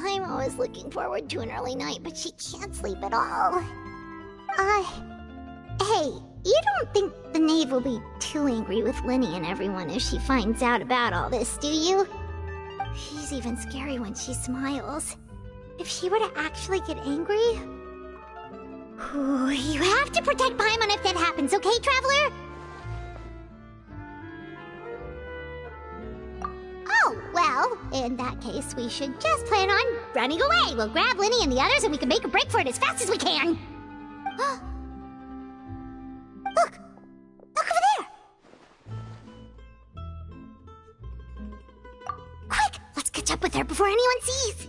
I'm always looking forward to an early night, but she can't sleep at all. Hey, you don't think the knave will be too angry with Linny and everyone if she finds out about all this, do you? She's even scary when she smiles. If she were to actually get angry... Ooh, you have to protect Paimon if that happens, okay, Traveler? Oh, well, in that case, we should just plan on running away. We'll grab Linny and the others and we can make a break for it as fast as we can. Look! Look over there! Quick! Let's catch up with her before anyone sees!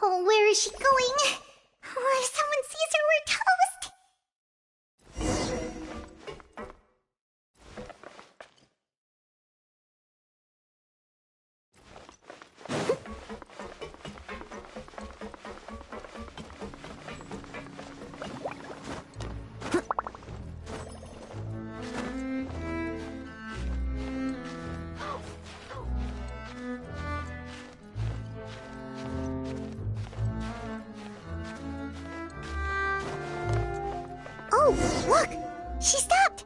Oh, where is she going? Oh, if someone sees her, we're toast! Oh, look! She stopped!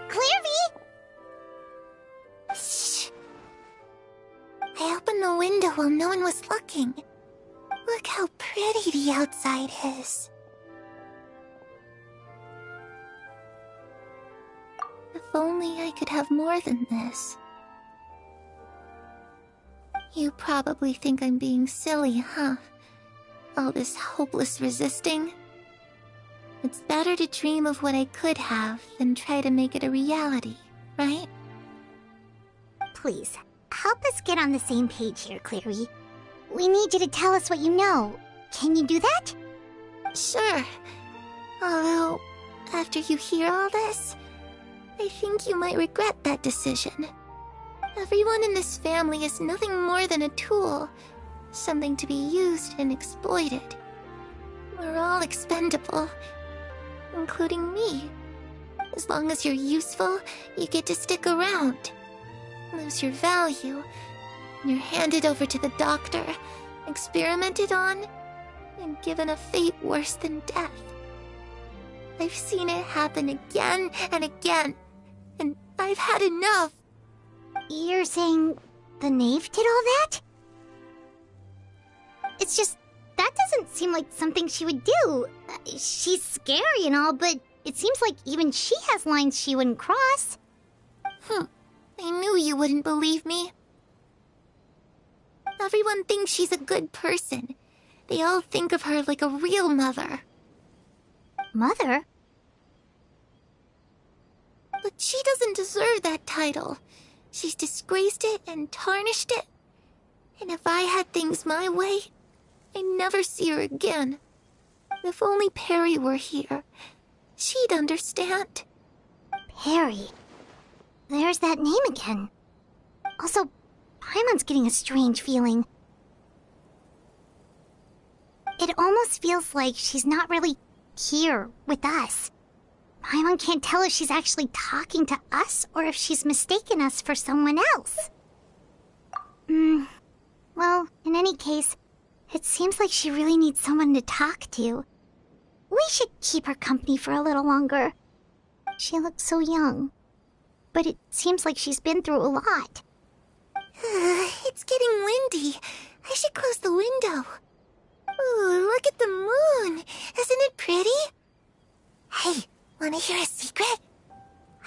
Clearvy! Shh! I opened the window while no one was looking. Look how pretty the outside is. If only I could have more than this. You probably think I'm being silly, huh? All this hopeless resisting? It's better to dream of what I could have than try to make it a reality, right? Please, help us get on the same page here, Clary. We need you to tell us what you know. Can you do that? Sure. Although, after you hear all this, I think you might regret that decision. Everyone in this family is nothing more than a tool, something to be used and exploited. We're all expendable, including me. As long as you're useful, you get to stick around. Lose your value, and you're handed over to the doctor, experimented on, and given a fate worse than death. I've seen it happen again and again, and I've had enough. You're saying the knave did all that? It's just, that doesn't seem like something she would do. She's scary and all, but it seems like even she has lines she wouldn't cross. I knew you wouldn't believe me. Everyone thinks she's a good person. They all think of her like a real mother. Mother? But she doesn't deserve that title. She's disgraced it and tarnished it. And if I had things my way, I'd never see her again. If only Perry were here, she'd understand. Perry? There's that name again. Also, Paimon's getting a strange feeling. It almost feels like she's not really here with us. Paimon can't tell if she's actually talking to us or if she's mistaken us for someone else. Well, in any case, it seems like she really needs someone to talk to. We should keep her company for a little longer. She looks so young. But it seems like she's been through a lot. It's getting windy. I should close the window. Ooh, look at the moon. Isn't it pretty? Hey, wanna hear a secret?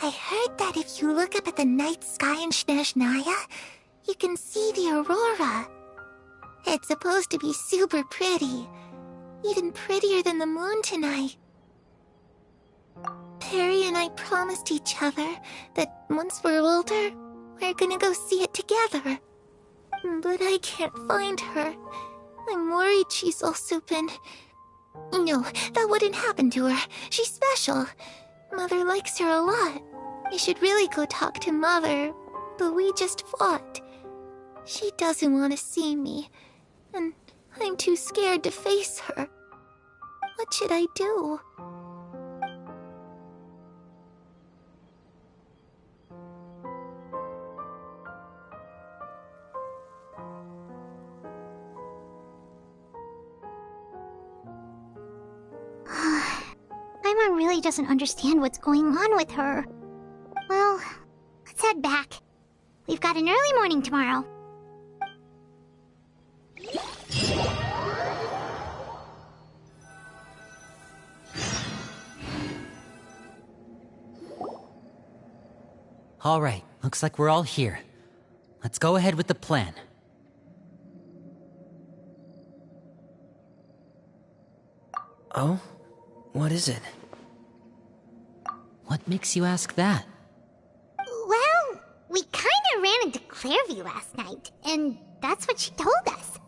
I heard that if you look up at the night sky in Snezhnaya, you can see the aurora. It's supposed to be super pretty. Even prettier than the moon tonight. Perry and I promised each other that once we're older, we're gonna go see it together. But I can't find her. I'm worried she's also been... No, that wouldn't happen to her. She's special. Mother likes her a lot. I should really go talk to Mother, but we just fought. She doesn't want to see me, and I'm too scared to face her. What should I do? Paimon really doesn't understand what's going on with her. Well, let's head back. We've got an early morning tomorrow. All right, looks like we're all here. Let's go ahead with the plan. Oh? What is it? What makes you ask that? Well, we kinda ran into Clairview last night, and that's what she told us.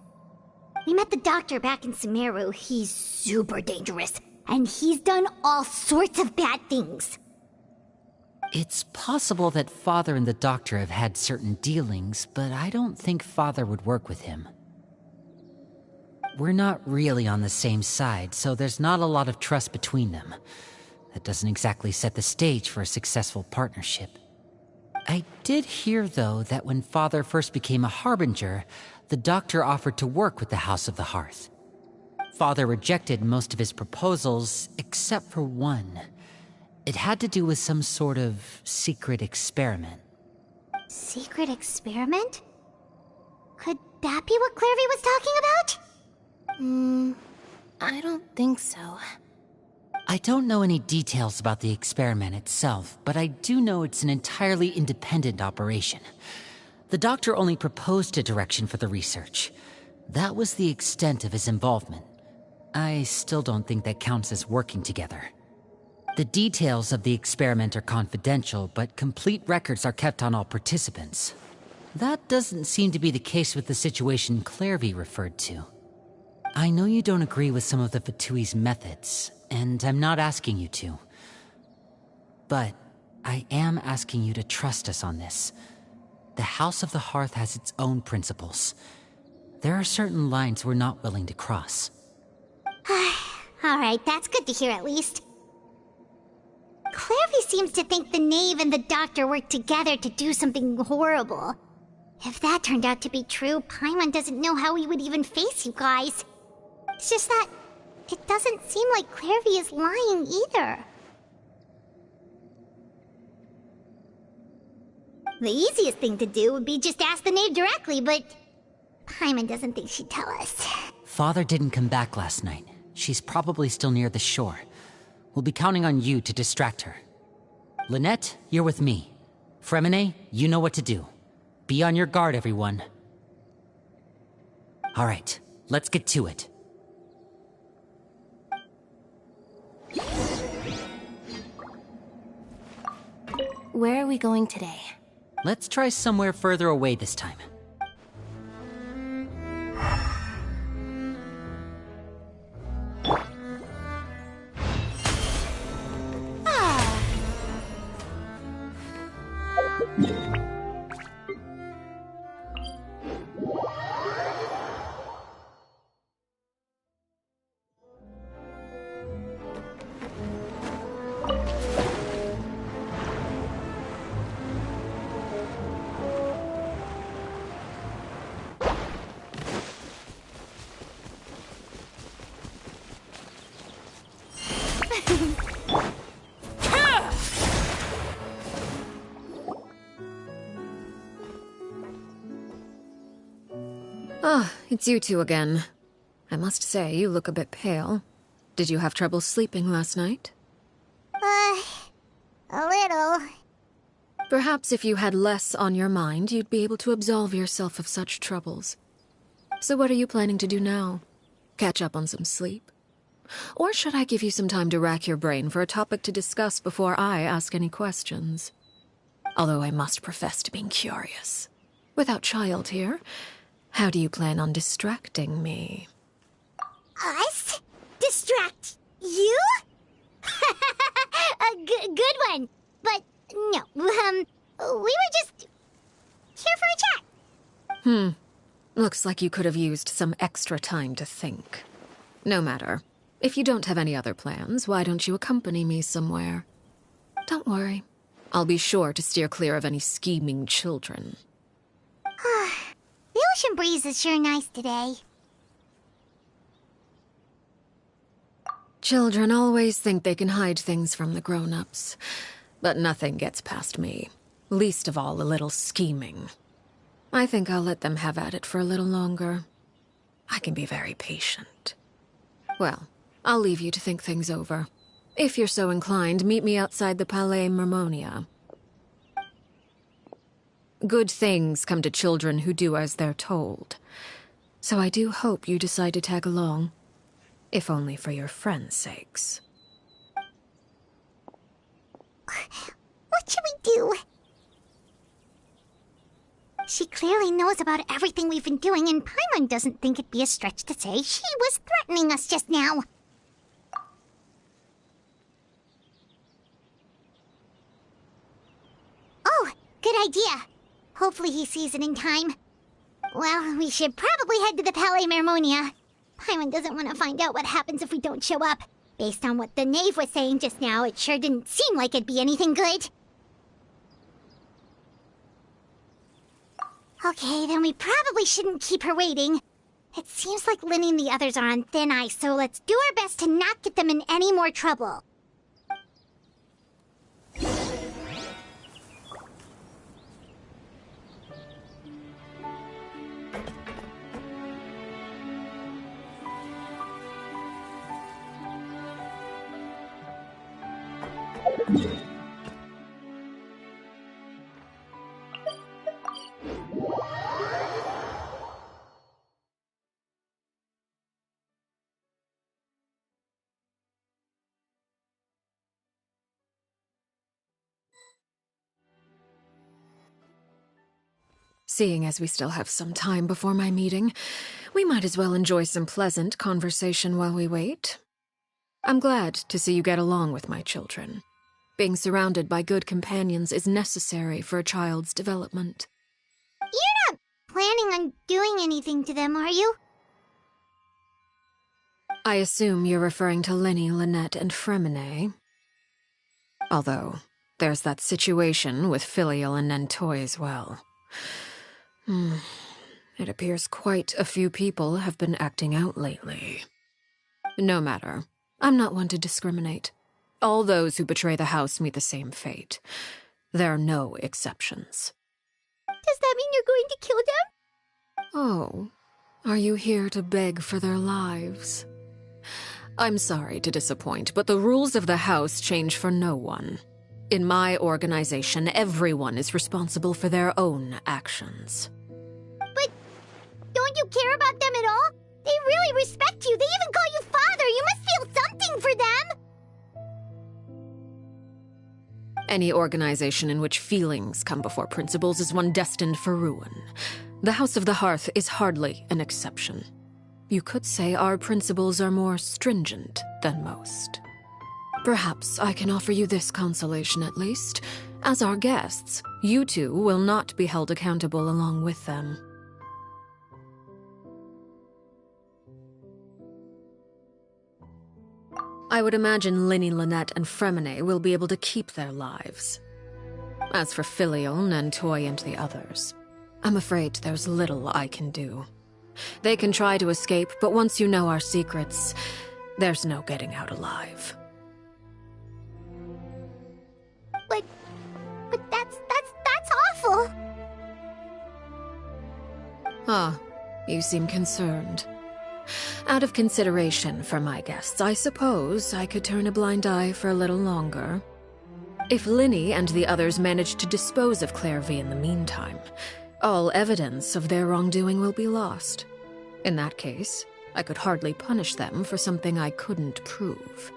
We met the doctor back in Sumeru. He's super dangerous, and he's done all sorts of bad things. It's possible that Father and the Doctor have had certain dealings, but I don't think Father would work with him. We're not really on the same side, so there's not a lot of trust between them. That doesn't exactly set the stage for a successful partnership. I did hear, though, that when Father first became a Harbinger, the Doctor offered to work with the House of the Hearth. Father rejected most of his proposals, except for one. It had to do with some sort of secret experiment. Secret experiment? Could that be what Clairview was talking about? I don't think so. I don't know any details about the experiment itself, but I do know it's an entirely independent operation. The Doctor only proposed a direction for the research. That was the extent of his involvement. I still don't think that counts as working together. The details of the experiment are confidential, but complete records are kept on all participants. That doesn't seem to be the case with the situation Clairview referred to. I know you don't agree with some of the Fatui's methods, and I'm not asking you to. But I am asking you to trust us on this. The House of the Hearth has its own principles. There are certain lines we're not willing to cross. Alright, that's good to hear at least. Clairview seems to think the Knave and the Doctor worked together to do something horrible. If that turned out to be true, Paimon doesn't know how he would even face you guys. It's just that it doesn't seem like Clairview is lying either. The easiest thing to do would be just ask the Knave directly, but Paimon doesn't think she'd tell us. Father didn't come back last night. She's probably still near the shore. We'll be counting on you to distract her. Lynette, you're with me. Fremine, you know what to do. Be on your guard, everyone. All right, let's get to it. Where are we going today? Let's try somewhere further away this time. Ah, it's you two again. I must say, you look a bit pale. Did you have trouble sleeping last night? A little. Perhaps if you had less on your mind, you'd be able to absolve yourself of such troubles. So what are you planning to do now? Catch up on some sleep? Or should I give you some time to rack your brain for a topic to discuss before I ask any questions? Although I must profess to being curious. Without Child here, how do you plan on distracting me? Us? Distract you? A good one. But no, we were just here for a chat. Looks like you could have used some extra time to think. No matter. If you don't have any other plans, why don't you accompany me somewhere? Don't worry. I'll be sure to steer clear of any scheming children. The ocean breeze is sure nice today. Children always think they can hide things from the grown-ups. But nothing gets past me. Least of all a little scheming. I think I'll let them have at it for a little longer. I can be very patient. Well, I'll leave you to think things over. If you're so inclined, meet me outside the Palais Mermonia. Good things come to children who do as they're told. So I do hope you decide to tag along. If only for your friends' sakes. What should we do? She clearly knows about everything we've been doing, and Paimon doesn't think it'd be a stretch to say she was threatening us just now. Oh, good idea. Hopefully he sees it in time. Well, we should probably head to the Palais Mermonia. Paimon doesn't want to find out what happens if we don't show up. Based on what the knave was saying just now, it sure didn't seem like it'd be anything good. Okay, then we probably shouldn't keep her waiting. It seems like Linny and the others are on thin ice, so let's do our best to not get them in any more trouble. Seeing as we still have some time before my meeting, we might as well enjoy some pleasant conversation while we wait. I'm glad to see you get along with my children. Being surrounded by good companions is necessary for a child's development. You're not planning on doing anything to them, are you? I assume you're referring to Linny, Lynette, and Fremine. Although, there's that situation with Filial and Nentoy as well. It appears quite a few people have been acting out lately. No matter. I'm not one to discriminate. All those who betray the house meet the same fate. There are no exceptions. Does that mean you're going to kill them? Oh, are you here to beg for their lives? I'm sorry to disappoint, but the rules of the house change for no one. In my organization, everyone is responsible for their own actions. But don't you care about them at all? They really respect you. They even call you father. You must feel something for them. Any organization in which feelings come before principles is one destined for ruin. The House of the Hearth is hardly an exception. You could say our principles are more stringent than most. Perhaps I can offer you this consolation at least. As our guests, you two will not be held accountable along with them. I would imagine Linny, Lynette, and Fremine will be able to keep their lives. As for Filial, Nentoy, and the others, I'm afraid there's little I can do. They can try to escape, but once you know our secrets, there's no getting out alive. But that's awful. Ah, You seem concerned. Out of consideration for my guests, I suppose I could turn a blind eye for a little longer. If Linny and the others manage to dispose of Clairvy in the meantime, all evidence of their wrongdoing will be lost. In that case, I could hardly punish them for something I couldn't prove.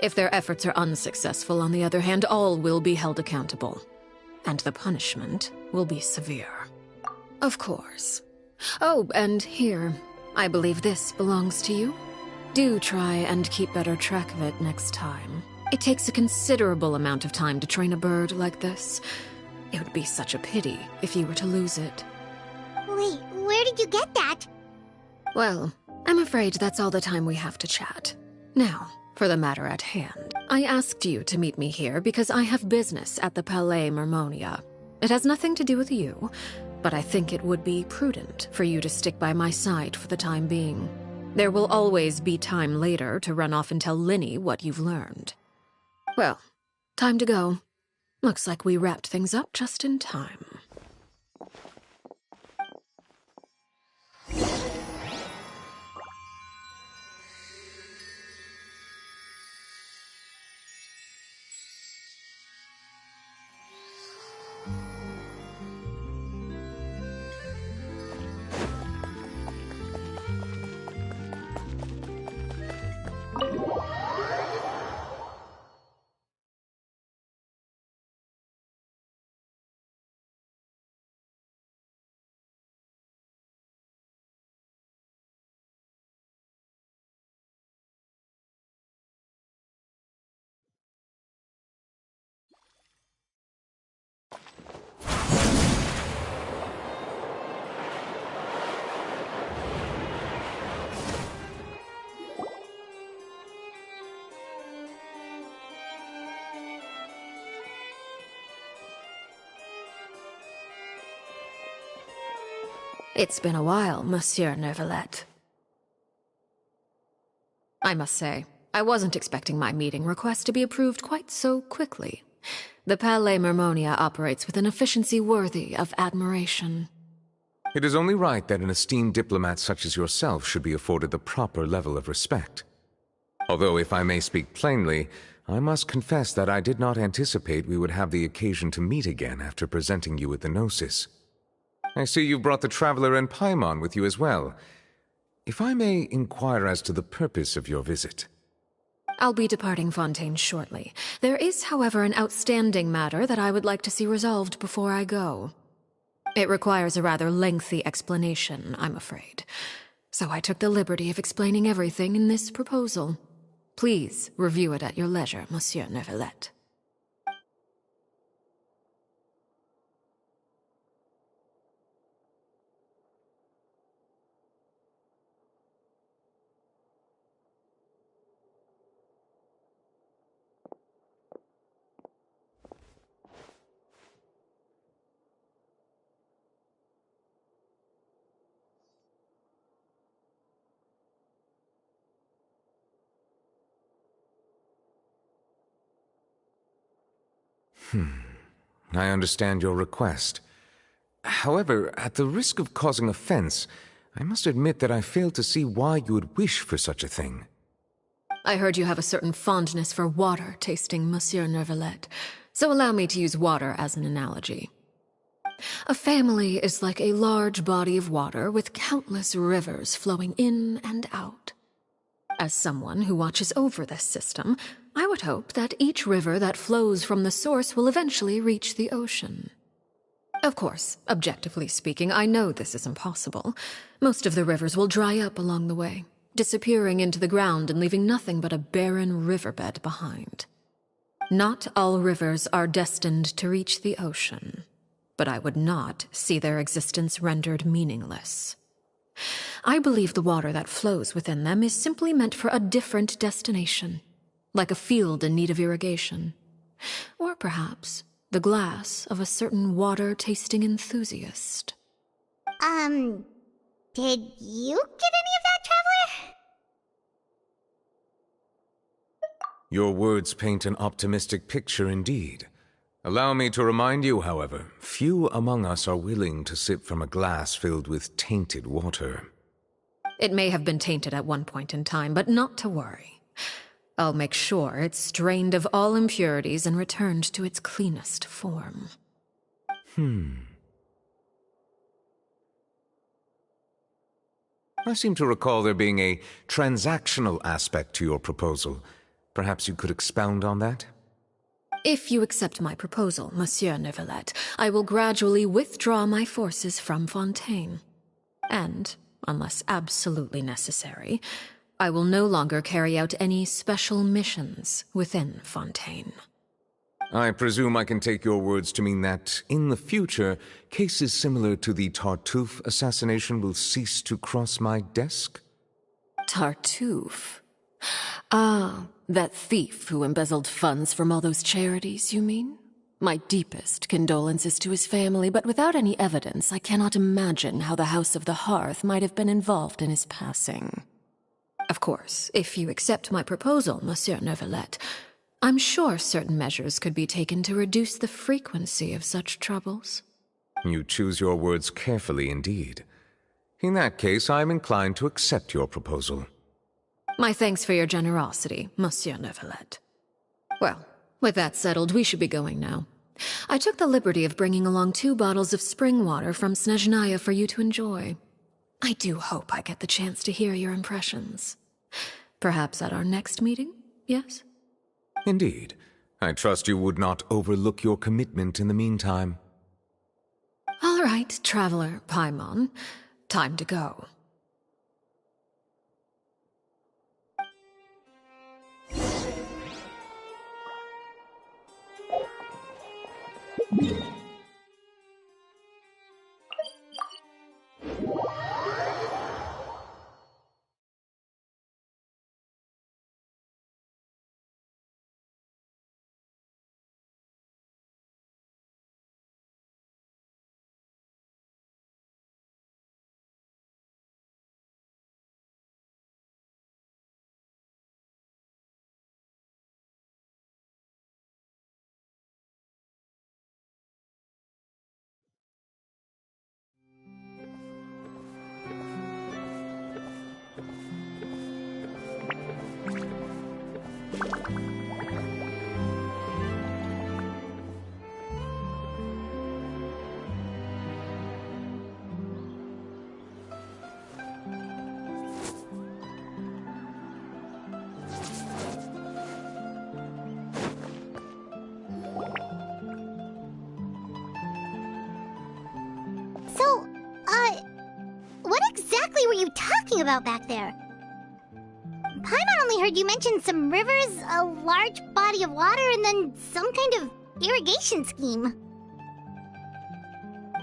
If their efforts are unsuccessful, on the other hand, all will be held accountable. And the punishment will be severe. Of course. Oh, and here, I believe this belongs to you. Do try and keep better track of it next time. It takes a considerable amount of time to train a bird like this. It would be such a pity if you were to lose it. Wait, where did you get that? Well, I'm afraid that's all the time we have to chat. Now, for the matter at hand. I asked you to meet me here because I have business at the Palais Mermonia. It has nothing to do with you, but I think it would be prudent for you to stick by my side for the time being. There will always be time later to run off and tell Linny what you've learned. Well, time to go. Looks like we wrapped things up just in time. It's been a while, Monsieur Neuvillette. I must say, I wasn't expecting my meeting request to be approved quite so quickly. The Palais Mermonia operates with an efficiency worthy of admiration. It is only right that an esteemed diplomat such as yourself should be afforded the proper level of respect. Although, if I may speak plainly, I must confess that I did not anticipate we would have the occasion to meet again after presenting you with the Gnosis. I see you've brought the Traveler and Paimon with you as well. If I may inquire as to the purpose of your visit. I'll be departing Fontaine shortly. There is, however, an outstanding matter that I would like to see resolved before I go. It requires a rather lengthy explanation, I'm afraid. So I took the liberty of explaining everything in this proposal. Please review it at your leisure, Monsieur Neuvillette. I understand your request. However, at the risk of causing offense, I must admit that I fail to see why you would wish for such a thing. I heard you have a certain fondness for water tasting, Monsieur Neuvillette, so allow me to use water as an analogy. A family is like a large body of water with countless rivers flowing in and out. As someone who watches over this system, I would hope that each river that flows from the source will eventually reach the ocean. Of course, objectively speaking, I know this is impossible. Most of the rivers will dry up along the way, disappearing into the ground and leaving nothing but a barren riverbed behind. Not all rivers are destined to reach the ocean, but I would not see their existence rendered meaningless. I believe the water that flows within them is simply meant for a different destination, like a field in need of irrigation. Or perhaps the glass of a certain water-tasting enthusiast. Did you get any of that, Traveler? Your words paint an optimistic picture indeed. Allow me to remind you, however, few among us are willing to sip from a glass filled with tainted water. It may have been tainted at one point in time, but not to worry. I'll make sure it's drained of all impurities and returned to its cleanest form. I seem to recall there being a transactional aspect to your proposal. Perhaps you could expound on that? If you accept my proposal, Monsieur Neuvillette, I will gradually withdraw my forces from Fontaine. And, unless absolutely necessary, I will no longer carry out any special missions within Fontaine. I presume I can take your words to mean that, in the future, cases similar to the Tartuffe assassination will cease to cross my desk? Tartuffe? Ah, that thief who embezzled funds from all those charities, you mean? My deepest condolences to his family, but without any evidence, I cannot imagine how the House of the Hearth might have been involved in his passing. Of course, if you accept my proposal, Monsieur Neuvillette, I'm sure certain measures could be taken to reduce the frequency of such troubles. You choose your words carefully indeed. In that case, I am inclined to accept your proposal. My thanks for your generosity, Monsieur Neuvillette. Well, with that settled, we should be going now. I took the liberty of bringing along 2 bottles of spring water from Snezhnaya for you to enjoy. I do hope I get the chance to hear your impressions. Perhaps at our next meeting, yes? Indeed. I trust you would not overlook your commitment in the meantime. All right, Traveler Paimon. Time to go. What exactly were you talking about back there? Paimon only heard you mention some rivers, a large body of water, and then some kind of irrigation scheme.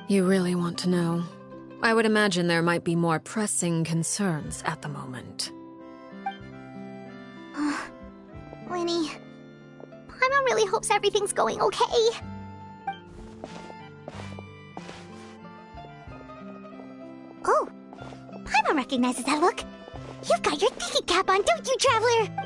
You really want to know? I would imagine there might be more pressing concerns at the moment. Winnie, Paimon really hopes everything's going okay. Oh, Paimon recognizes that look. You've got your thinking cap on, don't you, Traveler?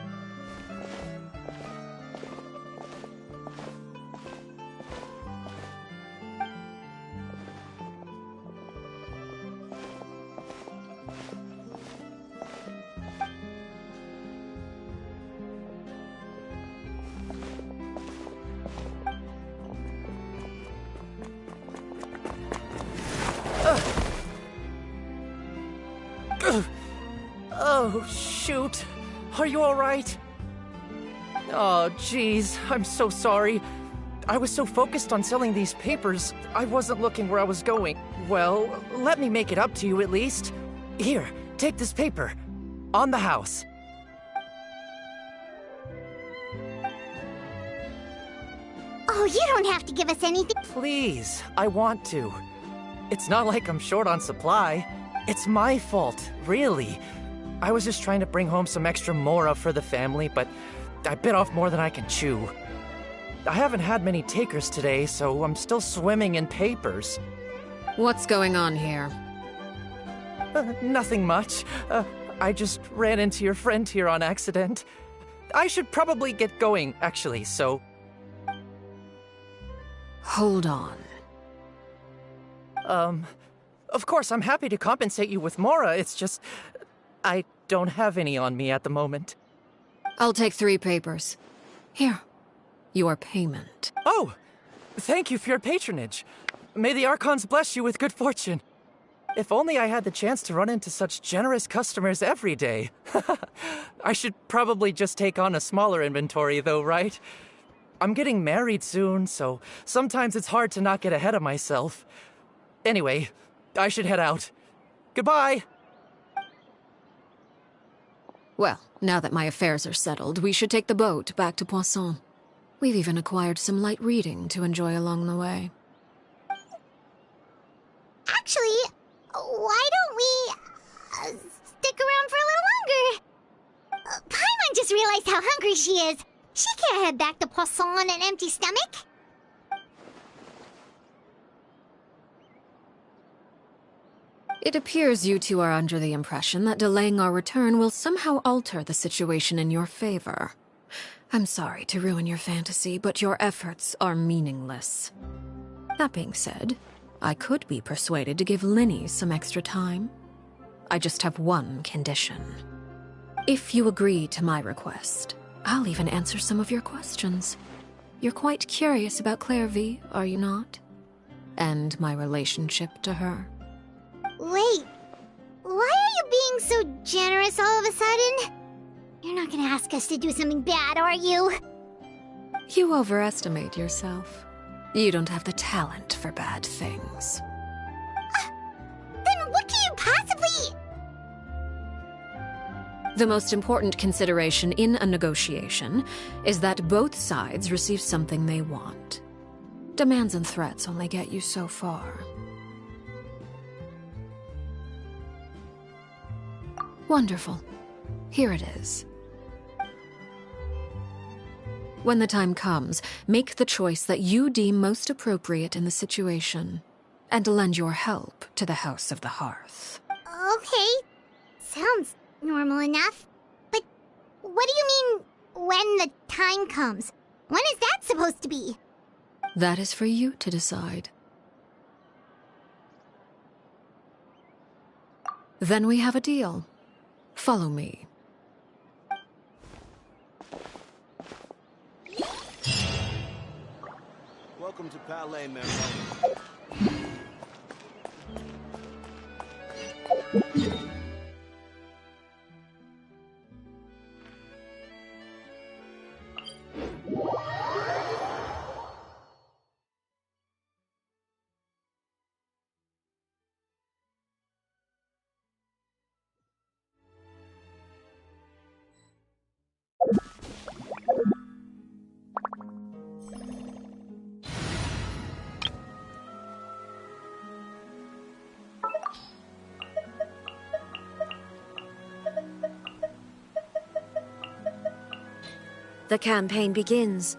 Oh, shoot. Are you alright? Oh, jeez. I'm so sorry. I was so focused on selling these papers, I wasn't looking where I was going. Well, let me make it up to you at least. Here, take this paper. On the house. Oh, you don't have to give us anything. Please, I want to. It's not like I'm short on supply. It's my fault, really. I was just trying to bring home some extra mora for the family, but I bit off more than I can chew. I haven't had many takers today, so I'm still swimming in papers. What's going on here? Nothing much. I just ran into your friend here on accident. I should probably get going, actually, so... Hold on. Of course, I'm happy to compensate you with Mora. It's just, I don't have any on me at the moment. I'll take 3 papers. Here. Your payment. Oh! Thank you for your patronage. May the Archons bless you with good fortune. If only I had the chance to run into such generous customers every day. I should probably just take on a smaller inventory though, right? I'm getting married soon, so sometimes it's hard to not get ahead of myself. Anyway, I should head out. Goodbye! Well, now that my affairs are settled, we should take the boat back to Poisson. We've even acquired some light reading to enjoy along the way. Actually, why don't we stick around for a little longer? Paimon just realized how hungry she is. She can't head back to Poisson on an empty stomach. It appears you two are under the impression that delaying our return will somehow alter the situation in your favor. I'm sorry to ruin your fantasy, but your efforts are meaningless. That being said, I could be persuaded to give Linny some extra time. I just have one condition. If you agree to my request, I'll even answer some of your questions. You're quite curious about Clairvy, are you not? And my relationship to her. Wait, why are you being so generous all of a sudden? You're not gonna ask us to do something bad, are you? You overestimate yourself. You don't have the talent for bad things. Then what can you possibly... The most important consideration in a negotiation is that both sides receive something they want. Demands and threats only get you so far. Wonderful. Here it is. When the time comes, make the choice that you deem most appropriate in the situation, and lend your help to the House of the Hearth. Okay, sounds normal enough. But what do you mean, when the time comes? When is that supposed to be? That is for you to decide. Then we have a deal. Follow me. Welcome to Palais, Mayor. The campaign begins.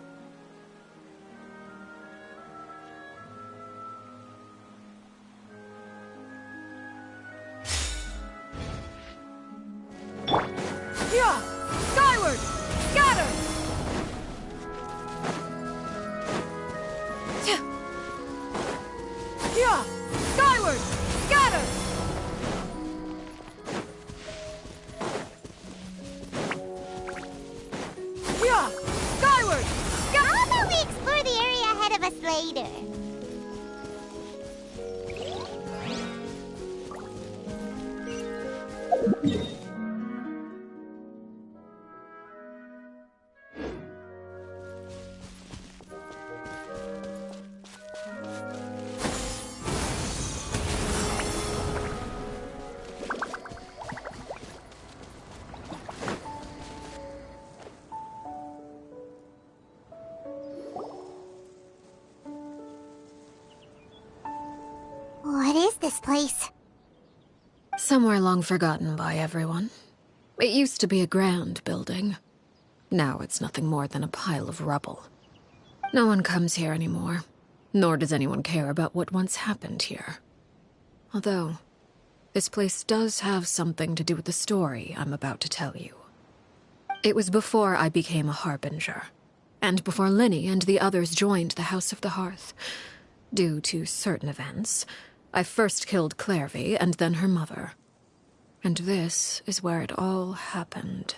Yeah! Skyward! Scatter! Yeah! Skyward! Scatter! Yeah! Skyward! How about we explore the area ahead of us later? What is this place? Somewhere long forgotten by everyone. It used to be a grand building. Now it's nothing more than a pile of rubble. No one comes here anymore, nor does anyone care about what once happened here. Although, this place does have something to do with the story I'm about to tell you. It was before I became a Harbinger. and before Linny and the others joined the House of the Hearth. Due to certain events, I first killed Clairvy and then her mother. And this is where it all happened.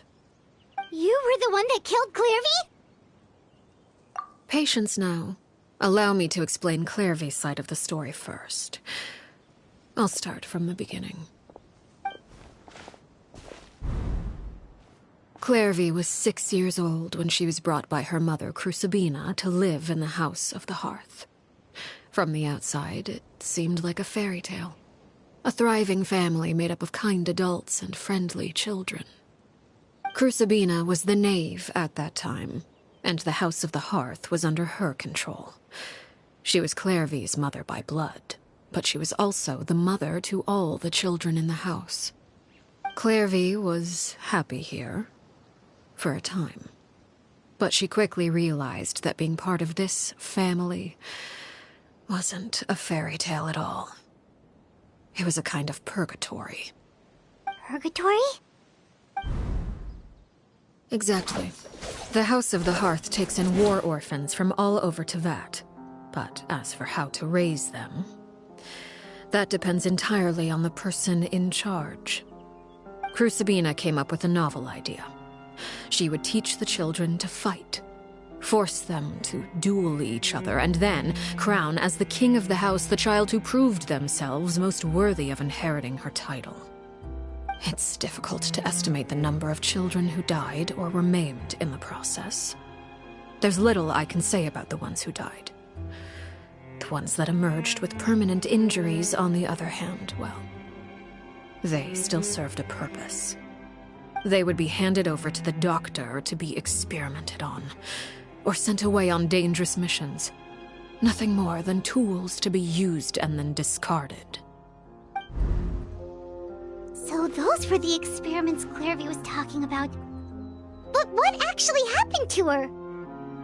You were the one that killed Clairvy? Patience now. Allow me to explain Clairvy's side of the story first. I'll start from the beginning. Clairvy was 6 years old when she was brought by her mother, Crucibina, to live in the House of the Hearth. From the outside, it seemed like a fairy tale. A thriving family made up of kind adults and friendly children. Crucibina was the knave at that time, and the House of the Hearth was under her control. She was Clairvy's mother by blood, but she was also the mother to all the children in the house. Clairvy was happy here, for a time. But she quickly realized that being part of this family wasn't a fairy tale at all. It was a kind of purgatory. Purgatory? Exactly. The House of the Hearth takes in war orphans from all over Teyvat. But as for how to raise them, that depends entirely on the person in charge. Crucibina came up with a novel idea. She would teach the children to fight, force them to duel each other, and then crown as the king of the house the child who proved themselves most worthy of inheriting her title. It's difficult to estimate the number of children who died or were maimed in the process. There's little I can say about the ones who died. The ones that emerged with permanent injuries, on the other hand, well, they still served a purpose. They would be handed over to the doctor to be experimented on, or sent away on dangerous missions. Nothing more than tools to be used and then discarded. So those were the experiments Clairvy was talking about. But what actually happened to her?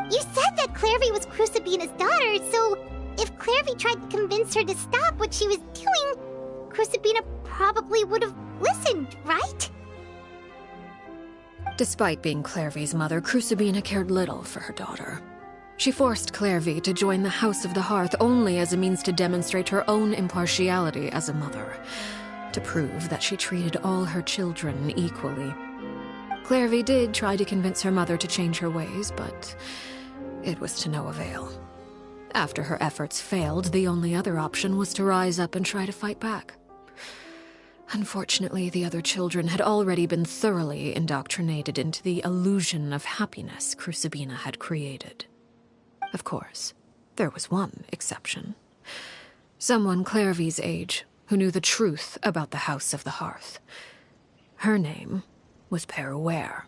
You said that Clairvy was Crucibina's daughter, so if Clairvy tried to convince her to stop what she was doing, Crucibina probably would have listened, right? Despite being Clairvy's mother, Crucibina cared little for her daughter. She forced Clairvy to join the House of the Hearth only as a means to demonstrate her own impartiality as a mother, to prove that she treated all her children equally. Clairvy did try to convince her mother to change her ways, but it was to no avail. After her efforts failed, the only other option was to rise up and try to fight back. Unfortunately, the other children had already been thoroughly indoctrinated into the illusion of happiness Crucibina had created. Of course, there was one exception. Someone Clairvy's age who knew the truth about the House of the Hearth. Her name was Peruere.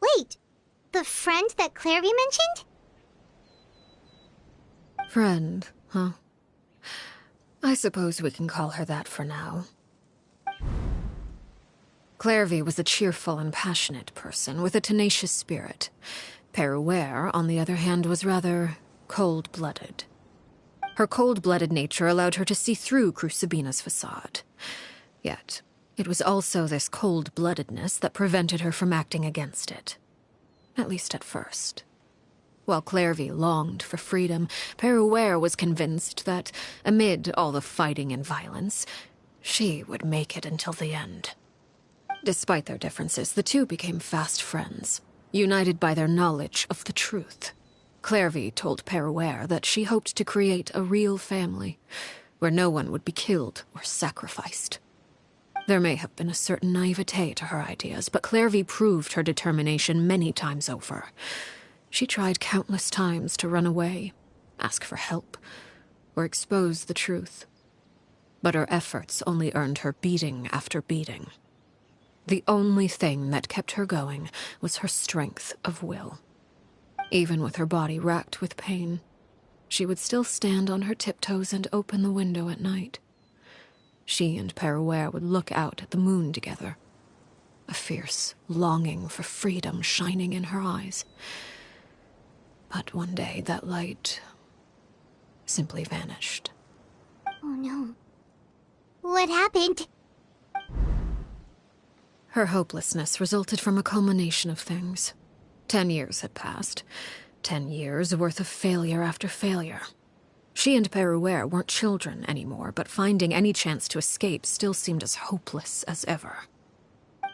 Wait, the friend that Clairvy mentioned? Friend, huh? I suppose we can call her that for now. Clairvy was a cheerful and passionate person with a tenacious spirit. Peruere, on the other hand, was rather cold-blooded. Her cold-blooded nature allowed her to see through Crucibina's facade. Yet, it was also this cold-bloodedness that prevented her from acting against it. At least at first. While Clairvy longed for freedom, Peruere was convinced that, amid all the fighting and violence, she would make it until the end. Despite their differences, the two became fast friends, united by their knowledge of the truth. Clairvy told Peruere that she hoped to create a real family, where no one would be killed or sacrificed. There may have been a certain naivete to her ideas, but Clairvy proved her determination many times over. She tried countless times to run away, ask for help, or expose the truth. But her efforts only earned her beating after beating. The only thing that kept her going was her strength of will. Even with her body racked with pain, she would still stand on her tiptoes and open the window at night. She and Peruere would look out at the moon together, a fierce longing for freedom shining in her eyes. But one day that light simply vanished. Oh no. What happened? Her hopelessness resulted from a culmination of things. 10 years had passed. 10 years worth of failure after failure. She and Peruere weren't children anymore, but finding any chance to escape still seemed as hopeless as ever.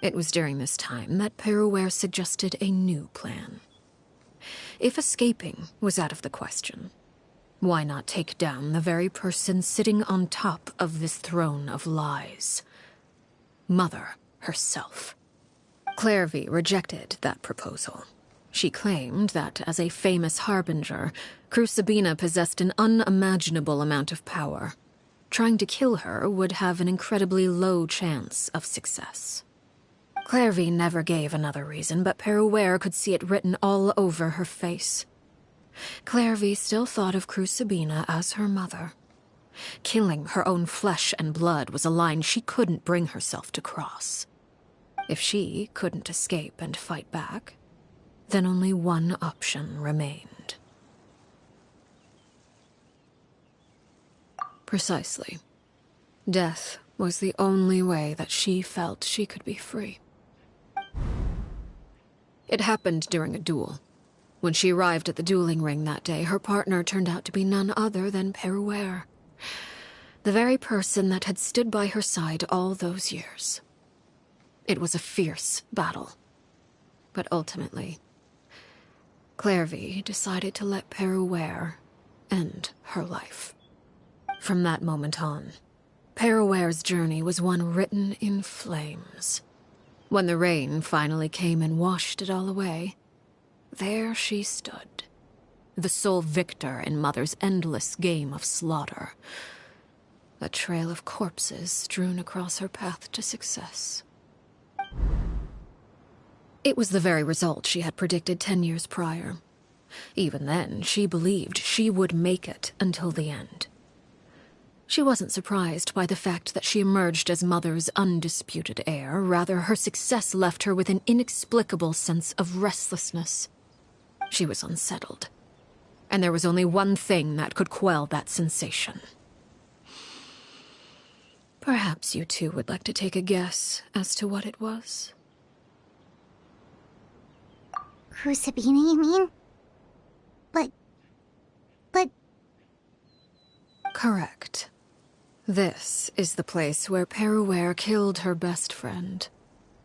It was during this time that Peruere suggested a new plan. If escaping was out of the question, why not take down the very person sitting on top of this throne of lies? Mother herself. Clairvy rejected that proposal. She claimed that, as a famous harbinger, Crucibina possessed an unimaginable amount of power. Trying to kill her would have an incredibly low chance of success. Clairvy never gave another reason, but Peruere could see it written all over her face. Clairvy still thought of Crucibina as her mother. Killing her own flesh and blood was a line she couldn't bring herself to cross. If she couldn't escape and fight back, then only one option remained. Precisely. Death was the only way that she felt she could be free. It happened during a duel. When she arrived at the dueling ring that day, her partner turned out to be none other than Peruere, the very person that had stood by her side all those years. It was a fierce battle, but ultimately, Clairvy decided to let Peruere end her life. From that moment on, Peruere's journey was one written in flames. When the rain finally came and washed it all away, there she stood, the sole victor in Mother's endless game of slaughter. A trail of corpses strewn across her path to success. It was the very result she had predicted 10 years prior. Even then, she believed she would make it until the end. She wasn't surprised by the fact that she emerged as Mother's undisputed heir. Rather, her success left her with an inexplicable sense of restlessness. She was unsettled, and there was only one thing that could quell that sensation. Perhaps you two would like to take a guess as to what it was? Crucibina, you mean? But... Correct. This is the place where Peruere killed her best friend.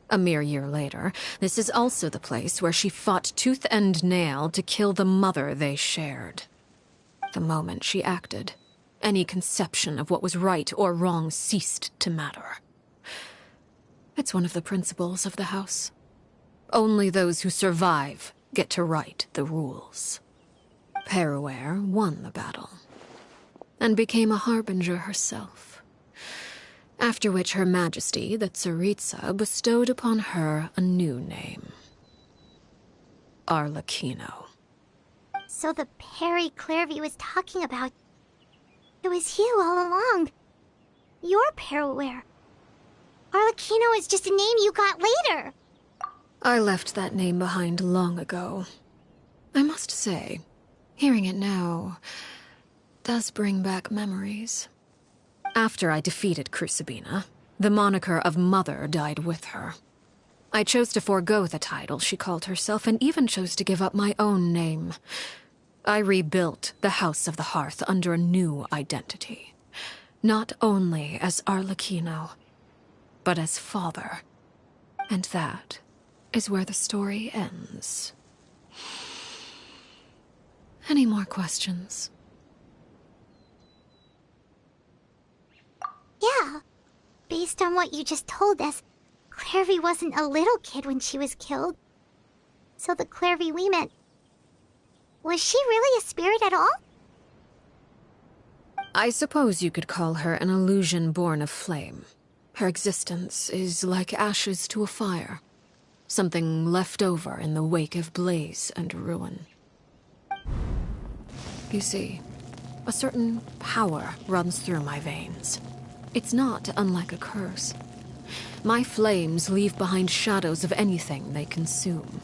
A mere year later, this is also the place where she fought tooth and nail to kill the mother they shared. The moment she acted, any conception of what was right or wrong ceased to matter. It's one of the principles of the house. Only those who survive get to write the rules. Peruere won the battle, and became a harbinger herself. After which Her Majesty, the Tsaritsa, bestowed upon her a new name. Arlecchino. So the Perry Clairvy was talking about... It was you all along. You're Peruere. Arlecchino is just a name you got later. I left that name behind long ago. I must say, hearing it now does bring back memories. After I defeated Crucibina, the moniker of Mother died with her. I chose to forego the title she called herself, and even chose to give up my own name. I rebuilt the House of the Hearth under a new identity. Not only as Arlecchino, but as father. And that is where the story ends. Any more questions? Yeah. Based on what you just told us, Clairvy wasn't a little kid when she was killed. So the Clairvy we met... Was she really a spirit at all? I suppose you could call her an illusion born of flame. Her existence is like ashes to a fire. Something left over in the wake of blaze and ruin. You see, a certain power runs through my veins. It's not unlike a curse. My flames leave behind shadows of anything they consume.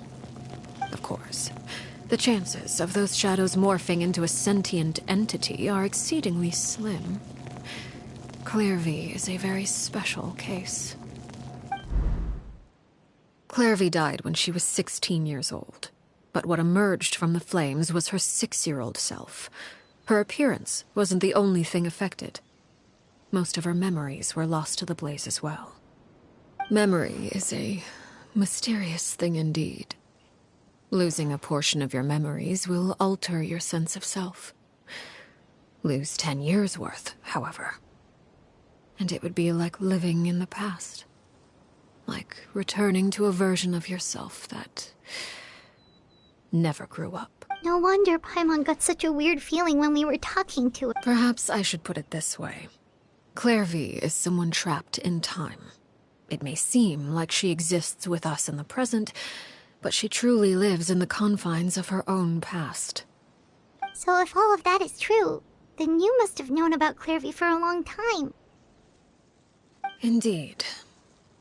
Of course, the chances of those shadows morphing into a sentient entity are exceedingly slim. Clairvy is a very special case. Clairvy died when she was 16 years old. But what emerged from the flames was her 6-year-old self. Her appearance wasn't the only thing affected. Most of her memories were lost to the blaze as well. Memory is a mysterious thing indeed. Losing a portion of your memories will alter your sense of self. Lose 10 years' worth, however, and it would be like living in the past. Like returning to a version of yourself that never grew up. No wonder Paimon got such a weird feeling when we were talking to it. Perhaps I should put it this way. Clairvy is someone trapped in time. It may seem like she exists with us in the present, but she truly lives in the confines of her own past. So if all of that is true, then you must have known about Clairvy for a long time. Indeed.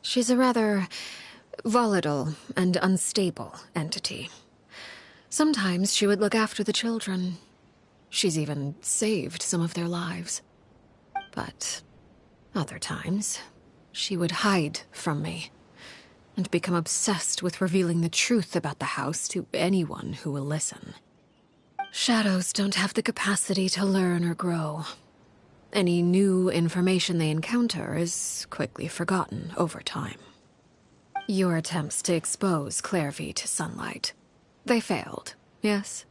She's a rather volatile and unstable entity. Sometimes she would look after the children. She's even saved some of their lives. But other times, she would hide from me and become obsessed with revealing the truth about the house to anyone who will listen. Shadows don't have the capacity to learn or grow. Any new information they encounter is quickly forgotten over time. Your attempts to expose Clairvy to sunlight. They failed, yes.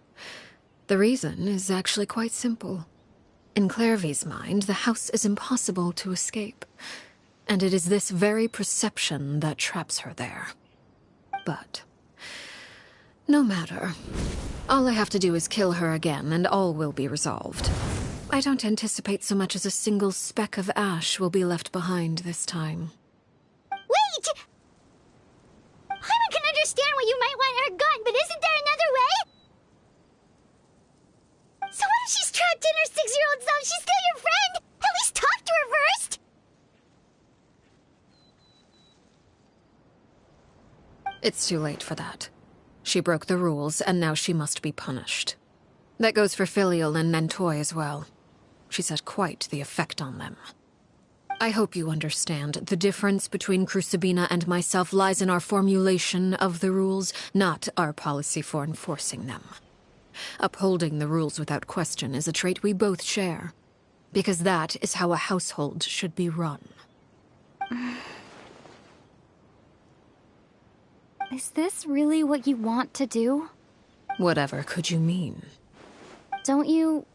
The reason is actually quite simple. In Clairvy's mind, the house is impossible to escape, and it is this very perception that traps her there. But no matter. All I have to do is kill her again, and all will be resolved. I don't anticipate so much as a single speck of ash will be left behind this time. Wait! Paimon can understand why you might want her gone, but isn't there another way? So what if she's trapped in her 6-year-old self? She's still your friend! At least talk to her first! It's too late for that. She broke the rules, and now she must be punished. That goes for Filial and Nantoy as well. She's had quite the effect on them. I hope you understand. The difference between Crucibina and myself lies in our formulation of the rules, not our policy for enforcing them. Upholding the rules without question is a trait we both share, because that is how a household should be run. Is this really what you want to do? Whatever could you mean? Don't you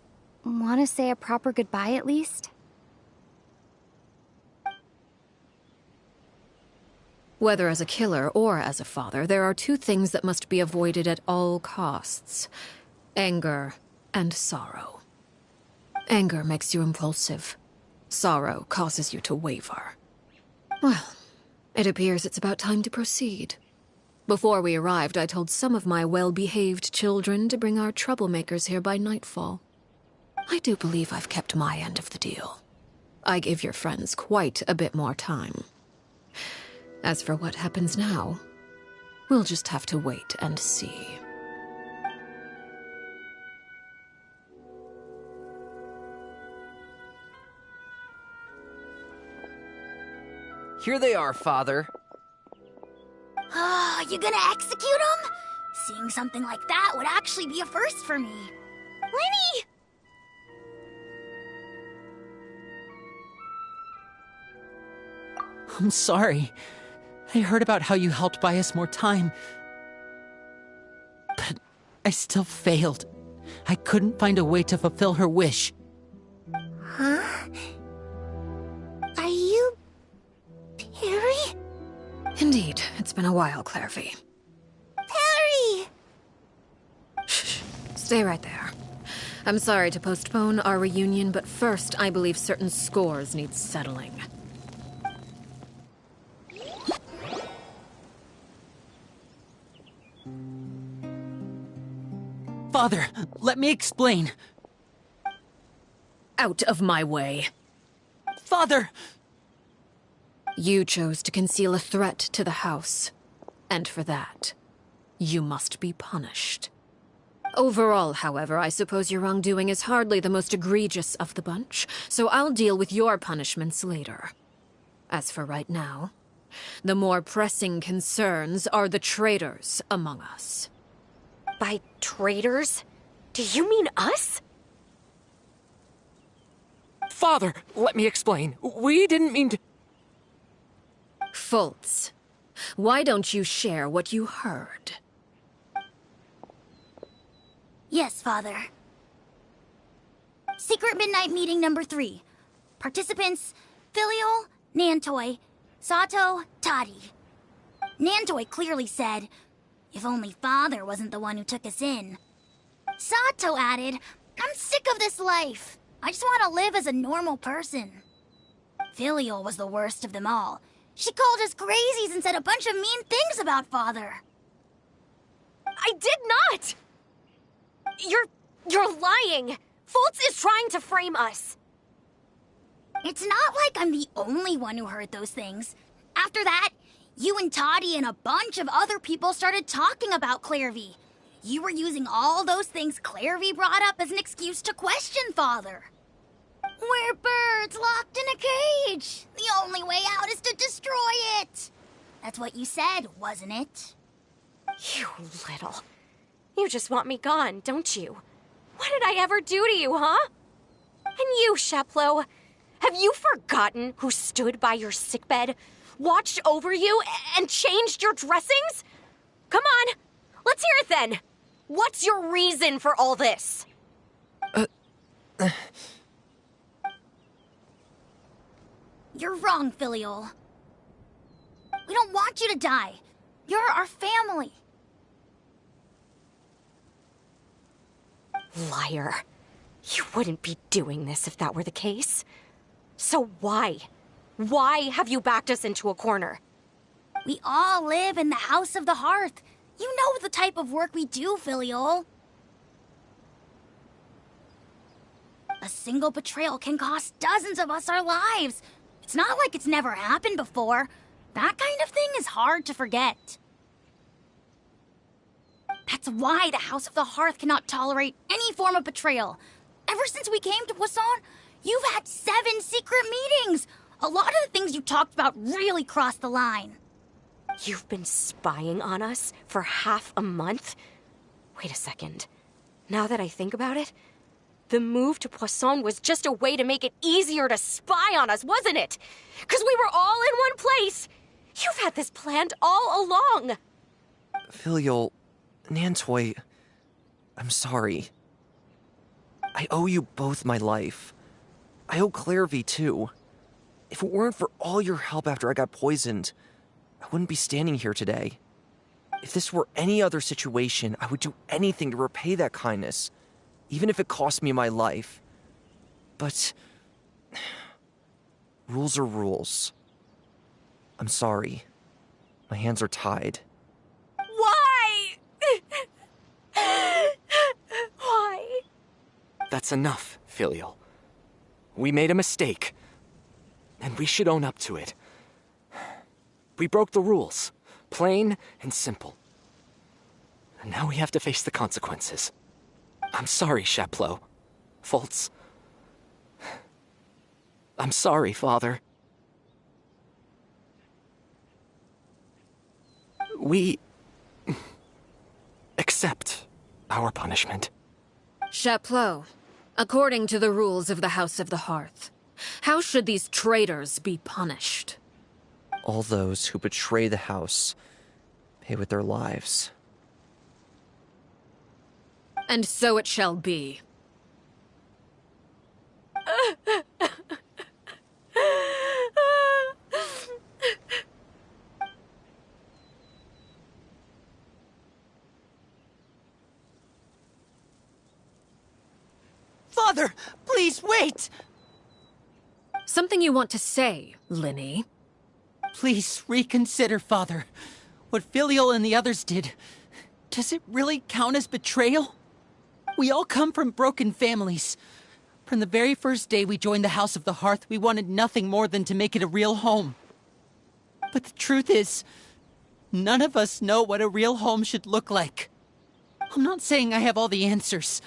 want to say a proper goodbye at least? Whether as a killer or as a father, there are two things that must be avoided at all costs: anger and sorrow. Anger makes you impulsive. Sorrow causes you to waver. Well, it appears it's about time to proceed. Before we arrived, I told some of my well-behaved children to bring our troublemakers here by nightfall. I do believe I've kept my end of the deal. I gave your friends quite a bit more time. As for what happens now, we'll just have to wait and see. Here they are, Father. Oh, you gonna execute him? Seeing something like that would actually be a first for me. Lenny! I'm sorry. I heard about how you helped buy us more time. But I still failed. I couldn't find a way to fulfill her wish. Huh? Are you... Perry? Indeed, it's been a while, Clairvy. Perry! Shh, stay right there. I'm sorry to postpone our reunion, but first I believe certain scores need settling. Father, let me explain. Out of my way. Father! You chose to conceal a threat to the house, and for that, you must be punished. Overall, however, I suppose your wrongdoing is hardly the most egregious of the bunch, so I'll deal with your punishments later. As for right now, The more pressing concerns are the traitors among us. By traitors? Do you mean us? Father, let me explain. We didn't mean to... Fultz, why don't you share what you heard? Yes, Father. Secret Midnight Meeting number 3. Participants, Filial, Nantoy, Sato, Toddy. Nantoy clearly said, if only Father wasn't the one who took us in. Sato added, I'm sick of this life. I just want to live as a normal person. Filial was the worst of them all. She called us crazies and said a bunch of mean things about Father. I did not! You're lying! Fultz is trying to frame us. It's not like I'm the only one who heard those things. After that, you and Toddy and a bunch of other people started talking about Clairvy. You were using all those things Clairvy brought up as an excuse to question Father. We're birds locked in a cage. The only way out is to destroy it. That's what you said, wasn't it? You little... You just want me gone, don't you? What did I ever do to you, huh? And you, Sheplo, have you forgotten who stood by your sickbed, watched over you, and changed your dressings? Come on, let's hear it then. What's your reason for all this? You're wrong, Filial. We don't want you to die. You're our family. Liar. You wouldn't be doing this if that were the case. So why? Why have you backed us into a corner? We all live in the House of the Hearth. You know the type of work we do, Filial. A single betrayal can cost dozens of us our lives. It's not like it's never happened before. That kind of thing is hard to forget. That's why the House of the Hearth cannot tolerate any form of betrayal. Ever since we came to Poisson, you've had 7 secret meetings. A lot of the things you talked about really crossed the line. You've been spying on us for half a month? Wait a second. Now that I think about it, the move to Poisson was just a way to make it easier to spy on us, wasn't it? Because we were all in one place. You've had this planned all along. Filial, Nantoy, I'm sorry. I owe you both my life. I owe Clairvy too. If it weren't for all your help after I got poisoned, I wouldn't be standing here today. If this were any other situation, I would do anything to repay that kindness, even if it cost me my life. But rules are rules. I'm sorry. My hands are tied. Why? Why? That's enough, Filial. We made a mistake, and we should own up to it. We broke the rules, plain and simple. And now we have to face the consequences. I'm sorry, Sheplo. Fultz. I'm sorry, Father. We accept our punishment. Chapleau, according to the rules of the House of the Hearth, how should these traitors be punished? All those who betray the house pay with their lives. And so it shall be. Father, please wait! Something you want to say, Linny? Please reconsider, Father. What Filial and the others did, does it really count as betrayal? We all come from broken families. From the very first day we joined the House of the Hearth, we wanted nothing more than to make it a real home. But the truth is, none of us know what a real home should look like. I'm not saying I have all the answers.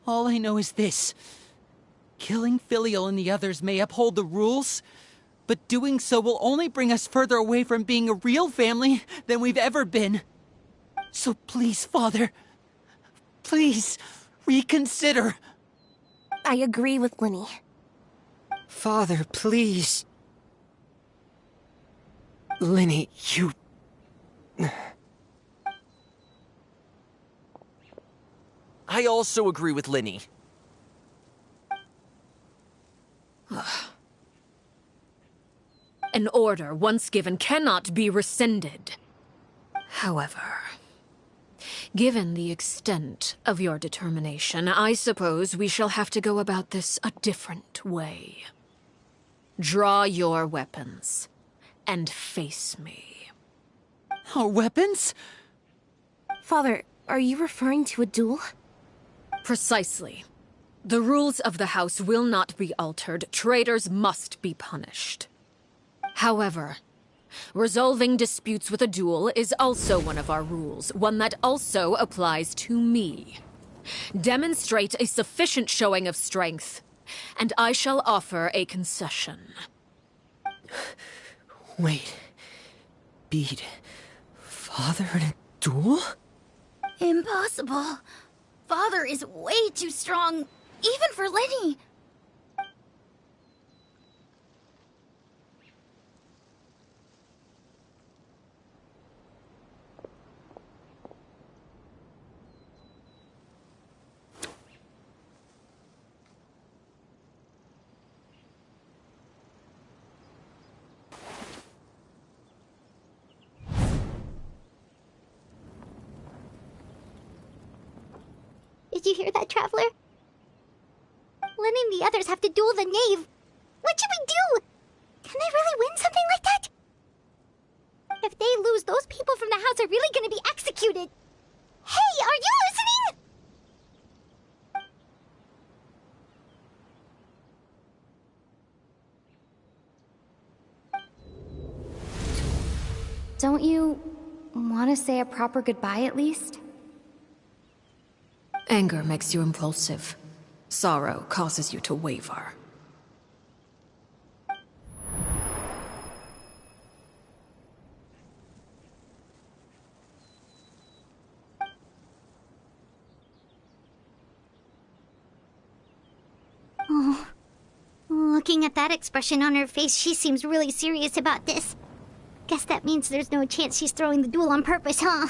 All I know is this. Killing Filial and the others may uphold the rules, But doing so will only bring us further away from being a real family than we've ever been. So please, Father, please reconsider. I agree with Linny. Father, please. Linny, you... I also agree with Linny. An order once given cannot be rescinded. However, given the extent of your determination, I suppose we shall have to go about this a different way. Draw your weapons and face me. Our weapons? Father, are you referring to a duel? Precisely. The rules of the house will not be altered. Traitors must be punished. However, resolving disputes with a duel is also one of our rules, one that also applies to me. Demonstrate a sufficient showing of strength, and I shall offer a concession. Wait. Beat Father in a duel? Impossible. Father is way too strong, even for Linny. Did you hear that, Traveler? Linny and the others have to duel the knave. What should we do? Can they really win something like that? If they lose, those people from the house are really gonna be executed. Hey, are you listening? Don't you want to say a proper goodbye at least? Anger makes you impulsive. Sorrow causes you to waver. Oh. Looking at that expression on her face, she seems really serious about this. Guess that means there's no chance she's throwing the duel on purpose, huh?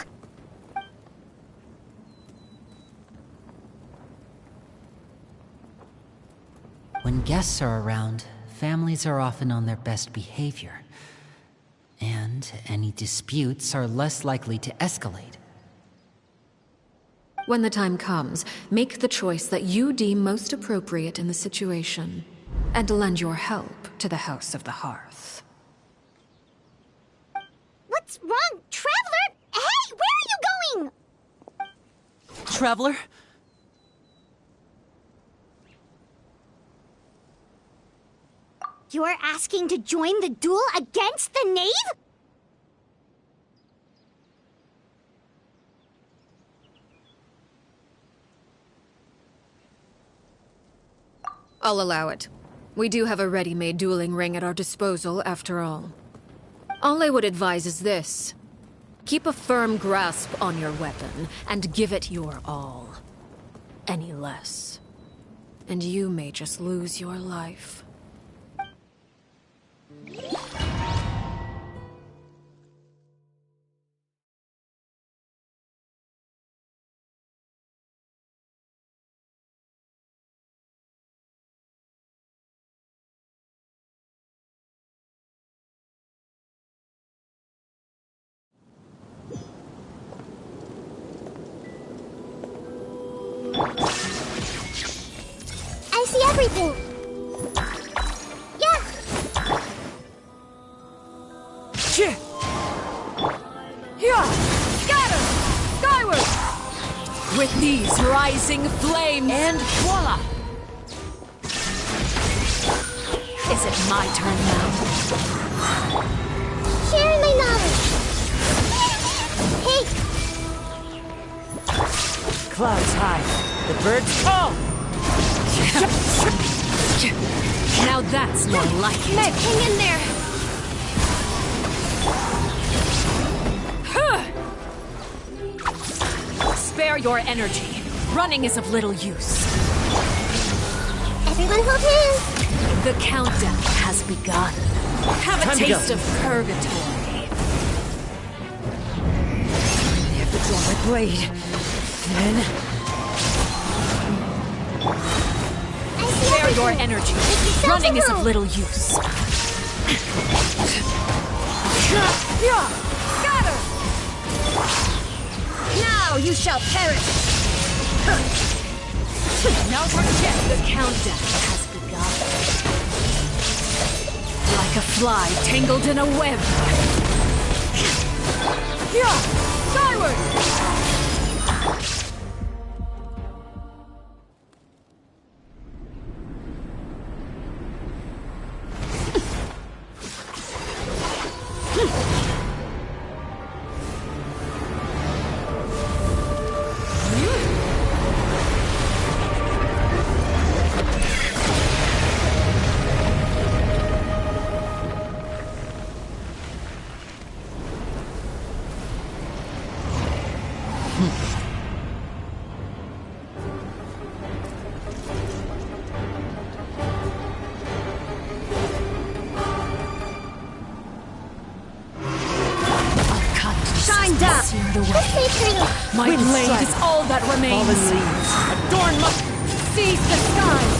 When guests are around, families are often on their best behavior. And any disputes are less likely to escalate. When the time comes, make the choice that you deem most appropriate in the situation, and lend your help to the House of the Hearth. What's wrong, Traveler? Hey, where are you going? Traveler? You're asking to join the duel against the knave? I'll allow it. We do have a ready-made dueling ring at our disposal, after all. All I would advise is this. Keep a firm grasp on your weapon, and give it your all. Any less, and you may just lose your life. I see everything. Yeah. Here! Scatter! Skyward! With these rising flames... And voila! Is it my turn now? Sharing my knowledge. Hey, Clouds high, the birds call. Now that's more like it. Meg, hang in there! Spare your energy. Running is of little use. Everyone hold hands! The countdown has begun. Have a taste of purgatory. I have to draw my blade. Then... Spare your energy. Running is of little use. Scatter! Now you shall perish! Now forget the countdown has begun. Like a fly tangled in a web. Skyward! My blade is all that remains. Adorn my... Seize the skies!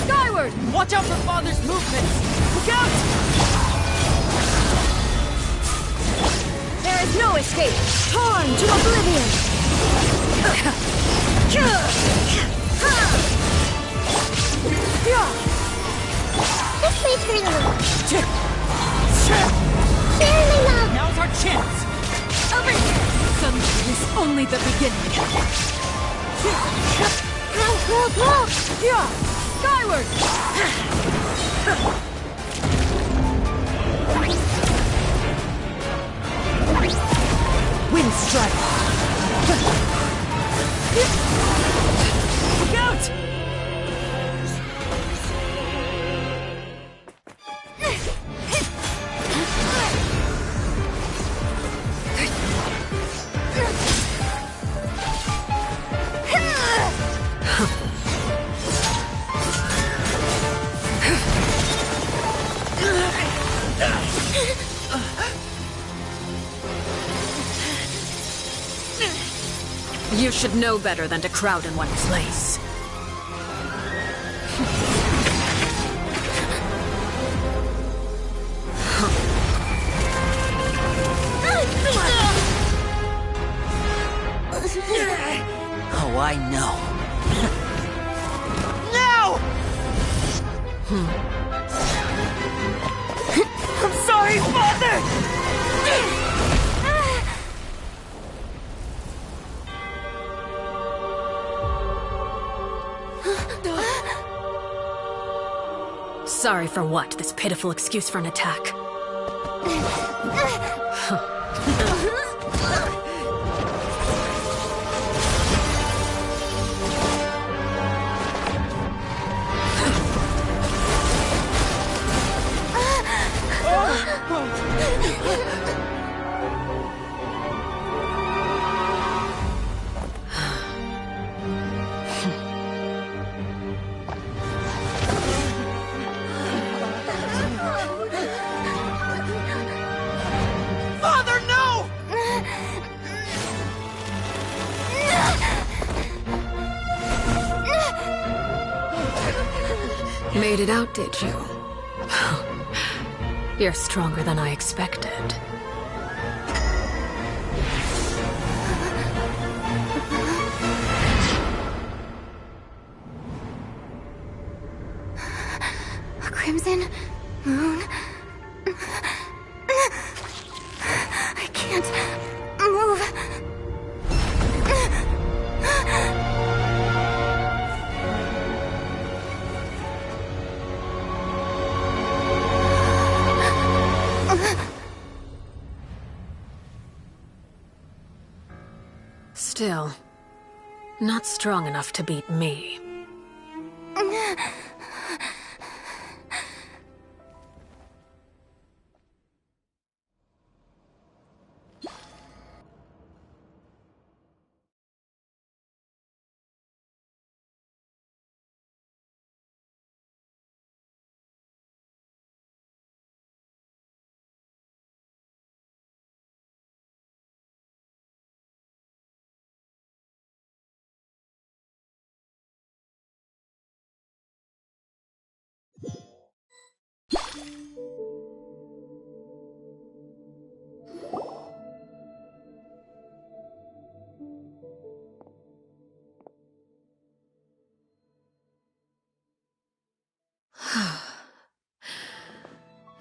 Skyward! Watch out for Father's movements! Look out! There is no escape! Torn to oblivion! This way, Curly. Now's our chance! Over here! Sunlight is only the beginning. Skyward! Wind strike! Look out! You should know better than to crowd in one place. Oh, I know. No! I'm sorry, Father! Sorry for what? This pitiful excuse for an attack. Made it out, did you? You're stronger than I expected. A crimson moon. I can't move. Still, not strong enough to beat me.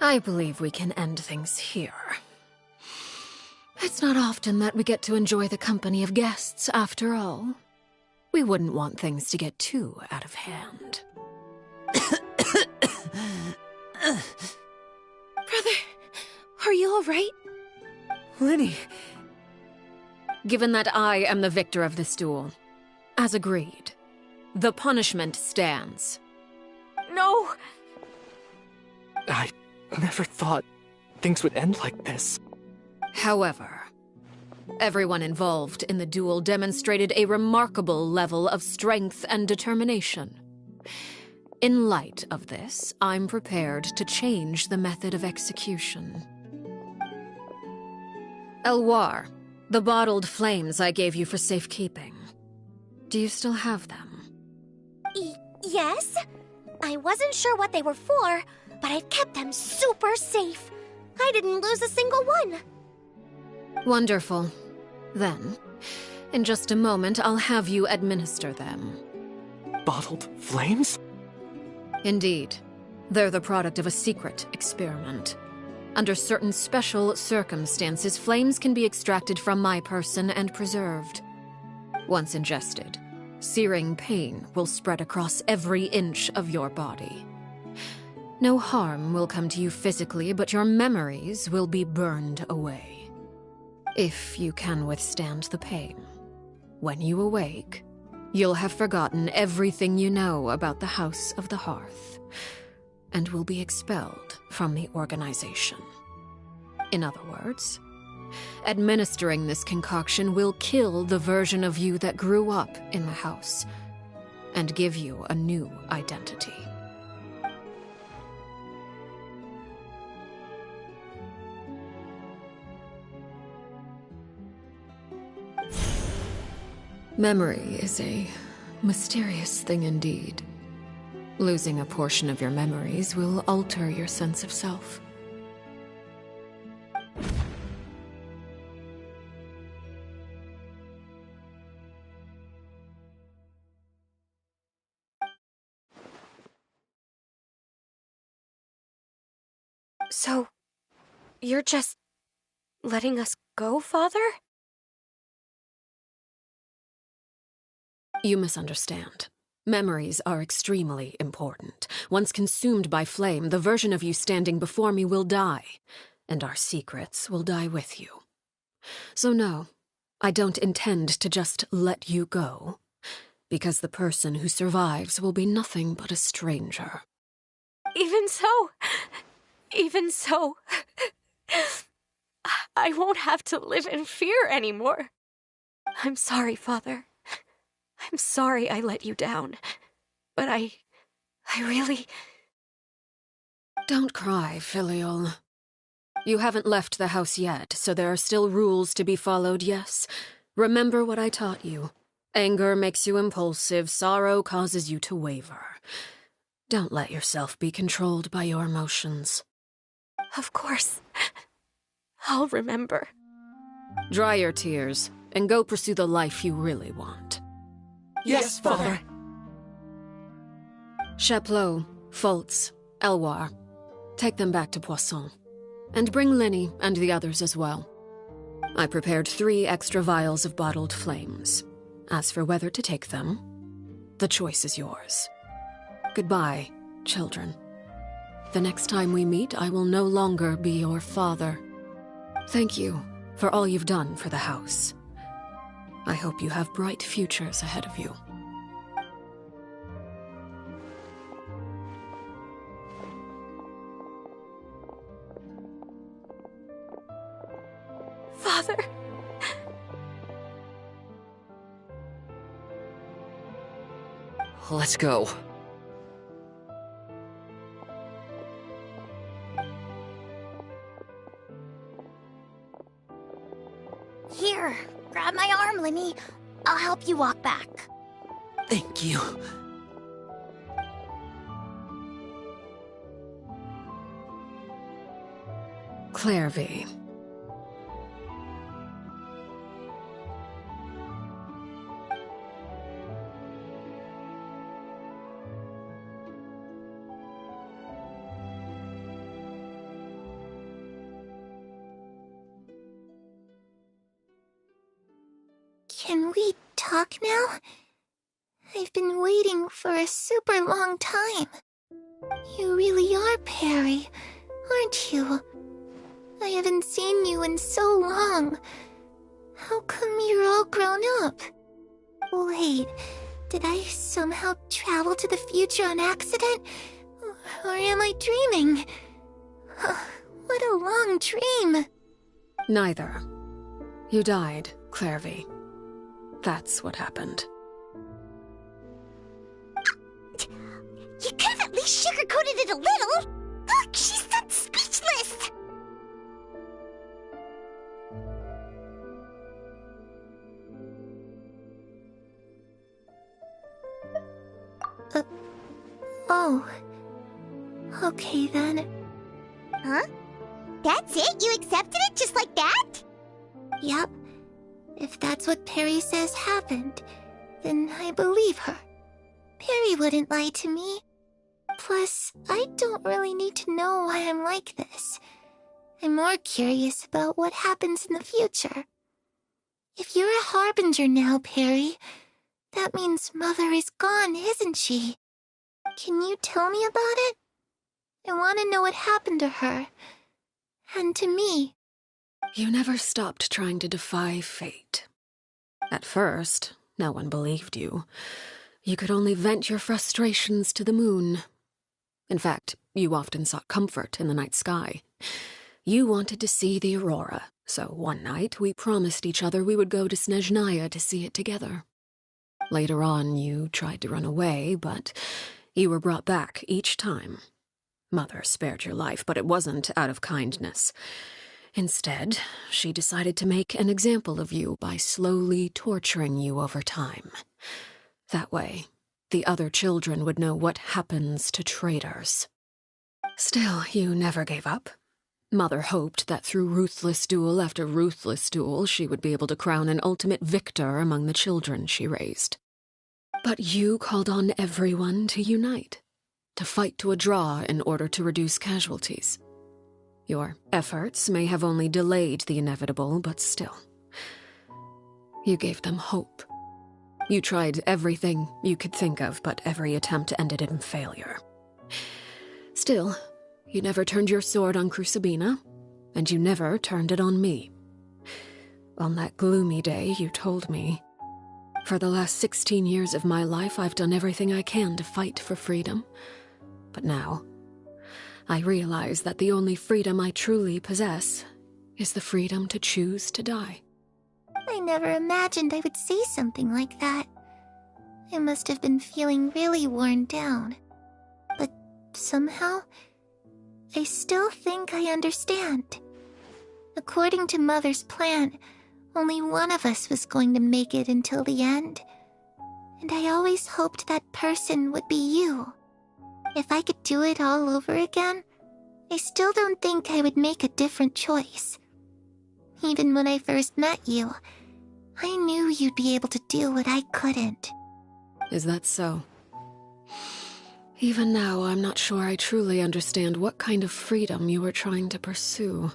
I believe we can end things here. It's not often that we get to enjoy the company of guests, after all. We wouldn't want things to get too out of hand. Brother, are you all right? Lenny! Given that I am the victor of this duel, as agreed, the punishment stands. No! I never thought things would end like this. However, everyone involved in the duel demonstrated a remarkable level of strength and determination. In light of this, I'm prepared to change the method of execution. Elwar, the bottled flames I gave you for safekeeping. Do you still have them? Yes? I wasn't sure what they were for, but I've kept them super safe. I didn't lose a single one. Wonderful. Then, in just a moment, I'll have you administer them. Bottled flames? Indeed. They're the product of a secret experiment. Under certain special circumstances, flames can be extracted from my person and preserved. Once ingested, searing pain will spread across every inch of your body. No harm will come to you physically, but your memories will be burned away. If you can withstand the pain. When you awake, you'll have forgotten everything you know about the House of the Hearth, and will be expelled from the organization. In other words, administering this concoction will kill the version of you that grew up in the house, and give you a new identity. Memory is a mysterious thing indeed. Losing a portion of your memories will alter your sense of self. So, you're just letting us go, Father? You misunderstand. Memories are extremely important. Once consumed by flame, the version of you standing before me will die, and our secrets will die with you. So no, I don't intend to just let you go, because the person who survives will be nothing but a stranger. Even so, I won't have to live in fear anymore. I'm sorry, Father. I'm sorry I let you down, but I really... Don't cry, Filial. You haven't left the house yet, so there are still rules to be followed, yes? Remember what I taught you. Anger makes you impulsive, sorrow causes you to waver. Don't let yourself be controlled by your emotions. Of course. I'll remember. Dry your tears, and go pursue the life you really want. Yes, Father. Chaplot, Fultz, Elwar, take them back to Poisson. And bring Lenny and the others as well. I prepared 3 extra vials of bottled flames. As for whether to take them, the choice is yours. Goodbye, children. The next time we meet, I will no longer be your father. Thank you for all you've done for the house. I hope you have bright futures ahead of you. Father. Let's go. Here, grab my arm, Lenny. I'll help you walk back. Thank you. Clairvy. Can we talk now? I've been waiting for a super long time. You really are Perry, aren't you? I haven't seen you in so long. How come you're all grown up? Wait, did I somehow travel to the future on accident? Or am I dreaming? What a long dream. Neither. You died, Clairvy. That's what happened. You could have at least sugarcoated it a little. Look, she's that speechless. Oh. Okay then. Huh? That's it? You accepted it just like that? Yep. If that's what Perry says happened, then I believe her. Perry wouldn't lie to me. Plus, I don't really need to know why I'm like this. I'm more curious about what happens in the future. If you're a harbinger now, Perry, that means Mother is gone, isn't she? Can you tell me about it? I want to know what happened to her. And to me. You never stopped trying to defy fate. At first, no one believed you. You could only vent your frustrations to the moon. In fact, you often sought comfort in the night sky. You wanted to see the aurora, so one night we promised each other we would go to Snezhnaya to see it together. Later on, you tried to run away, but you were brought back each time. Mother spared your life, but it wasn't out of kindness. Instead, she decided to make an example of you by slowly torturing you over time. That way, the other children would know what happens to traitors. Still, you never gave up. Mother hoped that through ruthless duel after ruthless duel, she would be able to crown an ultimate victor among the children she raised. But you called on everyone to unite, to fight to a draw in order to reduce casualties. Your efforts may have only delayed the inevitable, but still. You gave them hope. You tried everything you could think of, but every attempt ended in failure. Still, you never turned your sword on Crucibina, and you never turned it on me. On that gloomy day, you told me, "For the last 16 years of my life, I've done everything I can to fight for freedom. But now, I realize that the only freedom I truly possess is the freedom to choose to die." I never imagined I would say something like that. I must have been feeling really worn down. But somehow, I still think I understand. According to Mother's plan, only one of us was going to make it until the end. And I always hoped that person would be you. If I could do it all over again, I still don't think I would make a different choice. Even when I first met you, I knew you'd be able to do what I couldn't. Is that so? Even now, I'm not sure I truly understand what kind of freedom you were trying to pursue.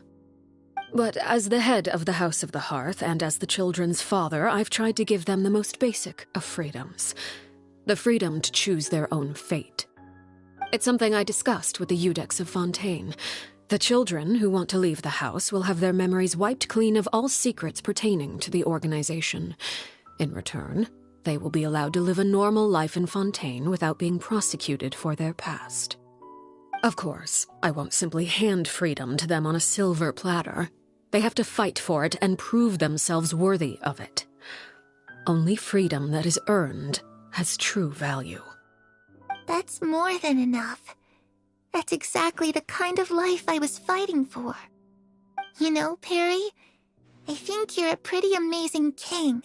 But as the head of the House of the Hearth and as the children's father, I've tried to give them the most basic of freedoms. The freedom to choose their own fate. It's something I discussed with the Iudex of Fontaine. The children who want to leave the house will have their memories wiped clean of all secrets pertaining to the organization. In return, they will be allowed to live a normal life in Fontaine without being prosecuted for their past. Of course, I won't simply hand freedom to them on a silver platter. They have to fight for it and prove themselves worthy of it. Only freedom that is earned has true value. That's more than enough. That's exactly the kind of life I was fighting for. You know, Perry, I think you're a pretty amazing king,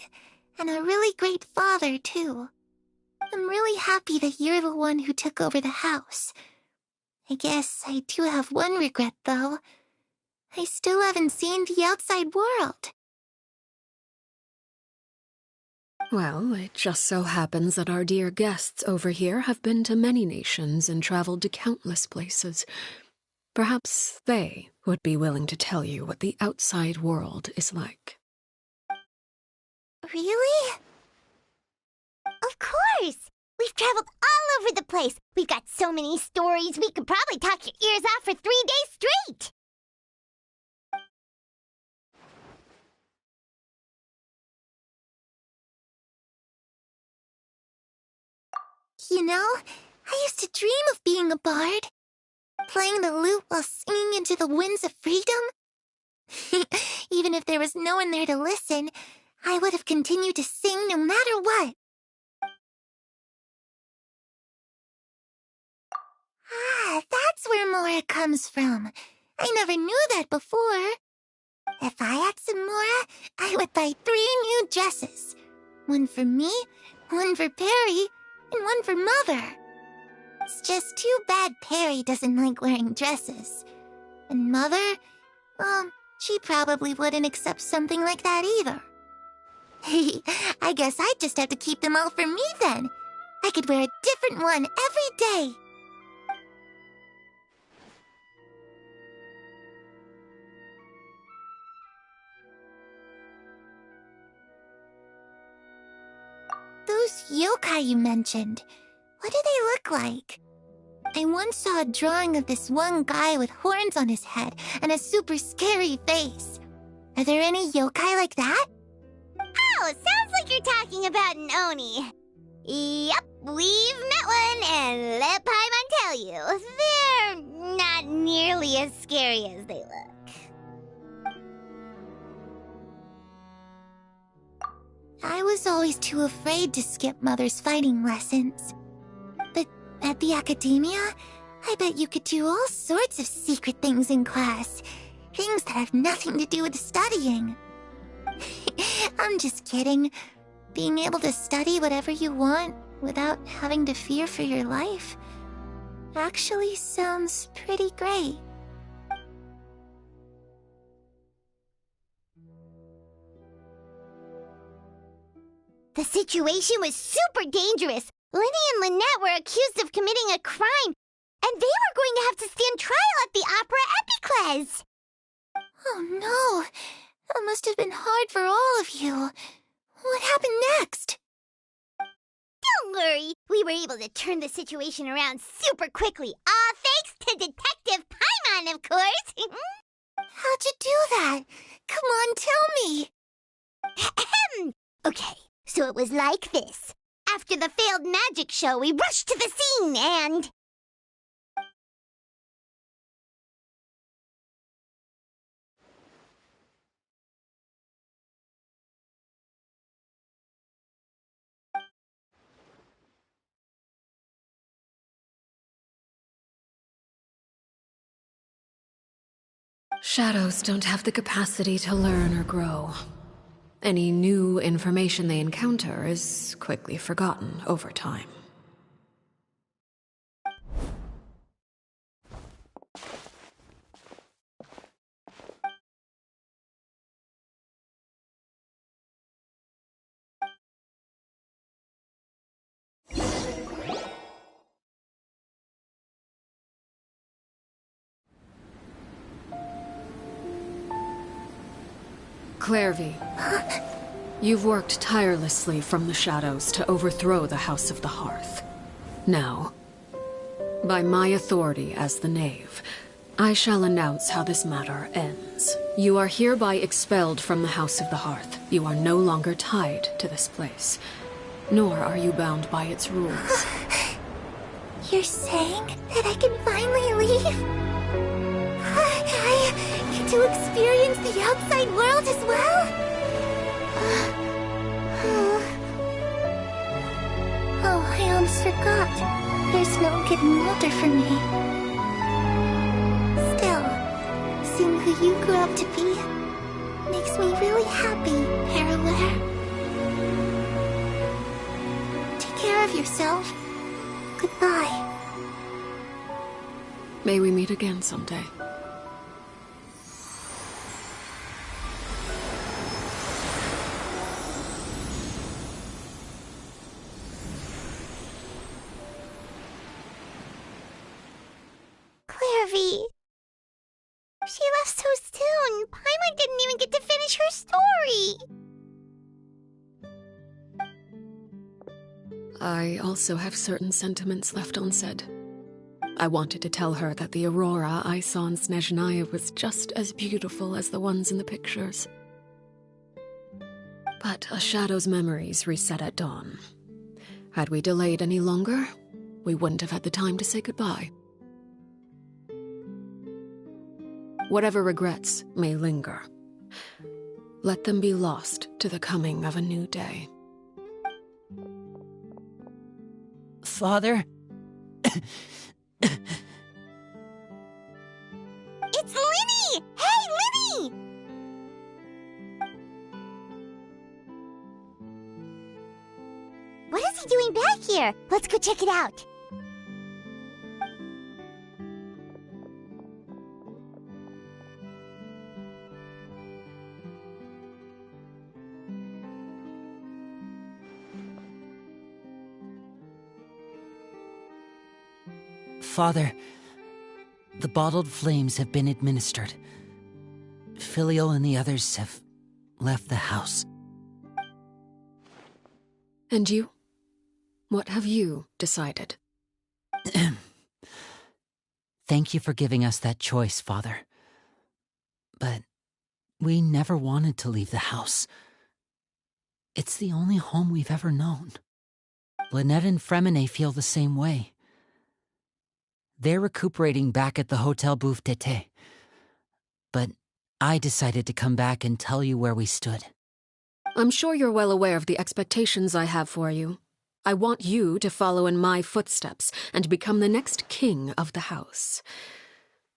and a really great father, too. I'm really happy that you're the one who took over the house. I guess I do have one regret, though. I still haven't seen the outside world. Well, it just so happens that our dear guests over here have been to many nations and traveled to countless places. Perhaps they would be willing to tell you what the outside world is like. Really? Of course! We've traveled all over the place. We've got so many stories, we could probably talk your ears off for 3 days straight! You know, I used to dream of being a bard. Playing the lute while singing into the winds of freedom. Even if there was no one there to listen, I would have continued to sing no matter what. Ah, that's where Mora comes from. I never knew that before. If I had some Mora, I would buy 3 new dresses. One for me, one for Perry, and one for Mother. It's just too bad Perry doesn't like wearing dresses. And Mother, she probably wouldn't accept something like that either. I guess I'd just have to keep them all for me then. I could wear a different one every day. Those yokai you mentioned, what do they look like? I once saw a drawing of this one guy with horns on his head and a super scary face. Are there any yokai like that? Oh, sounds like you're talking about an Oni. Yep, we've met one, and let Paimon tell you, they're not nearly as scary as they look. I was always too afraid to skip Mother's fighting lessons. But at the academia, I bet you could do all sorts of secret things in class. Things that have nothing to do with studying. I'm just kidding. Being able to study whatever you want without having to fear for your life actually sounds pretty great. The situation was super dangerous. Lenny and Lynette were accused of committing a crime, and they were going to have to stand trial at the Opera Epicles. Oh no, that must have been hard for all of you. What happened next? Don't worry, we were able to turn the situation around super quickly, all thanks to Detective Paimon, of course. How'd you do that? Come on, tell me. Okay, so it was like this. After the failed magic show, we rushed to the scene and... Shadows don't have the capacity to learn or grow. Any new information they encounter is quickly forgotten over time. Clairvy, you've worked tirelessly from the shadows to overthrow the House of the Hearth. Now, by my authority as the Knave, I shall announce how this matter ends. You are hereby expelled from the House of the Hearth. You are no longer tied to this place, nor are you bound by its rules. You're saying that I can finally leave? I get to experience the outside world as well? Oh, I almost forgot. There's no getting older for me. Still, seeing who you grew up to be makes me really happy, Harroware. Take care of yourself. Goodbye. May we meet again someday. Clairvy. She left so soon. Paimon didn't even get to finish her story. I also have certain sentiments left unsaid. I wanted to tell her that the aurora I saw in Snezhnaya was just as beautiful as the ones in the pictures. But a shadow's memories reset at dawn. Had we delayed any longer, we wouldn't have had the time to say goodbye. Whatever regrets may linger, let them be lost to the coming of a new day. Father? It's Linny! Hey, Linny! What is he doing back here? Let's go check it out. Father, the bottled flames have been administered. Filial and the others have left the house. And you? What have you decided? Thank you for giving us that choice, Father. But we never wanted to leave the house. It's the only home we've ever known. Lynette and Fremine feel the same way. They're recuperating back at the Hotel Bouffe d'été. But I decided to come back and tell you where we stood. I'm sure you're well aware of the expectations I have for you. I want you to follow in my footsteps and become the next king of the house.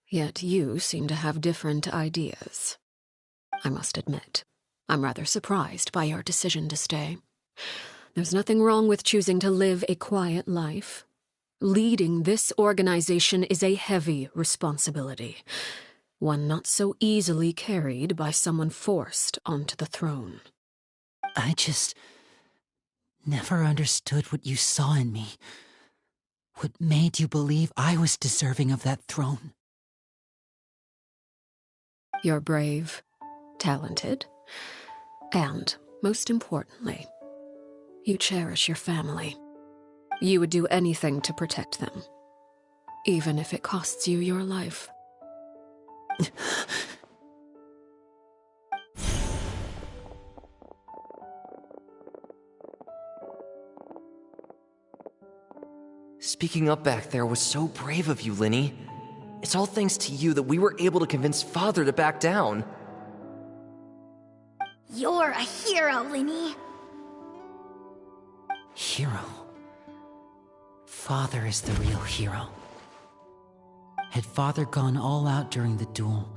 Yet you seem to have different ideas. I must admit, I'm rather surprised by your decision to stay. There's nothing wrong with choosing to live a quiet life. Leading this organization is a heavy responsibility, one not so easily carried by someone forced onto the throne. I just never understood what you saw in me. What made you believe I was deserving of that throne? You're brave, talented, and, most importantly, you cherish your family. You would do anything to protect them, even if it costs you your life. Speaking up back there was so brave of you, Linny. It's all thanks to you that we were able to convince Father to back down. You're a hero, Linny. Hero? Father is the real hero. Had Father gone all out during the duel,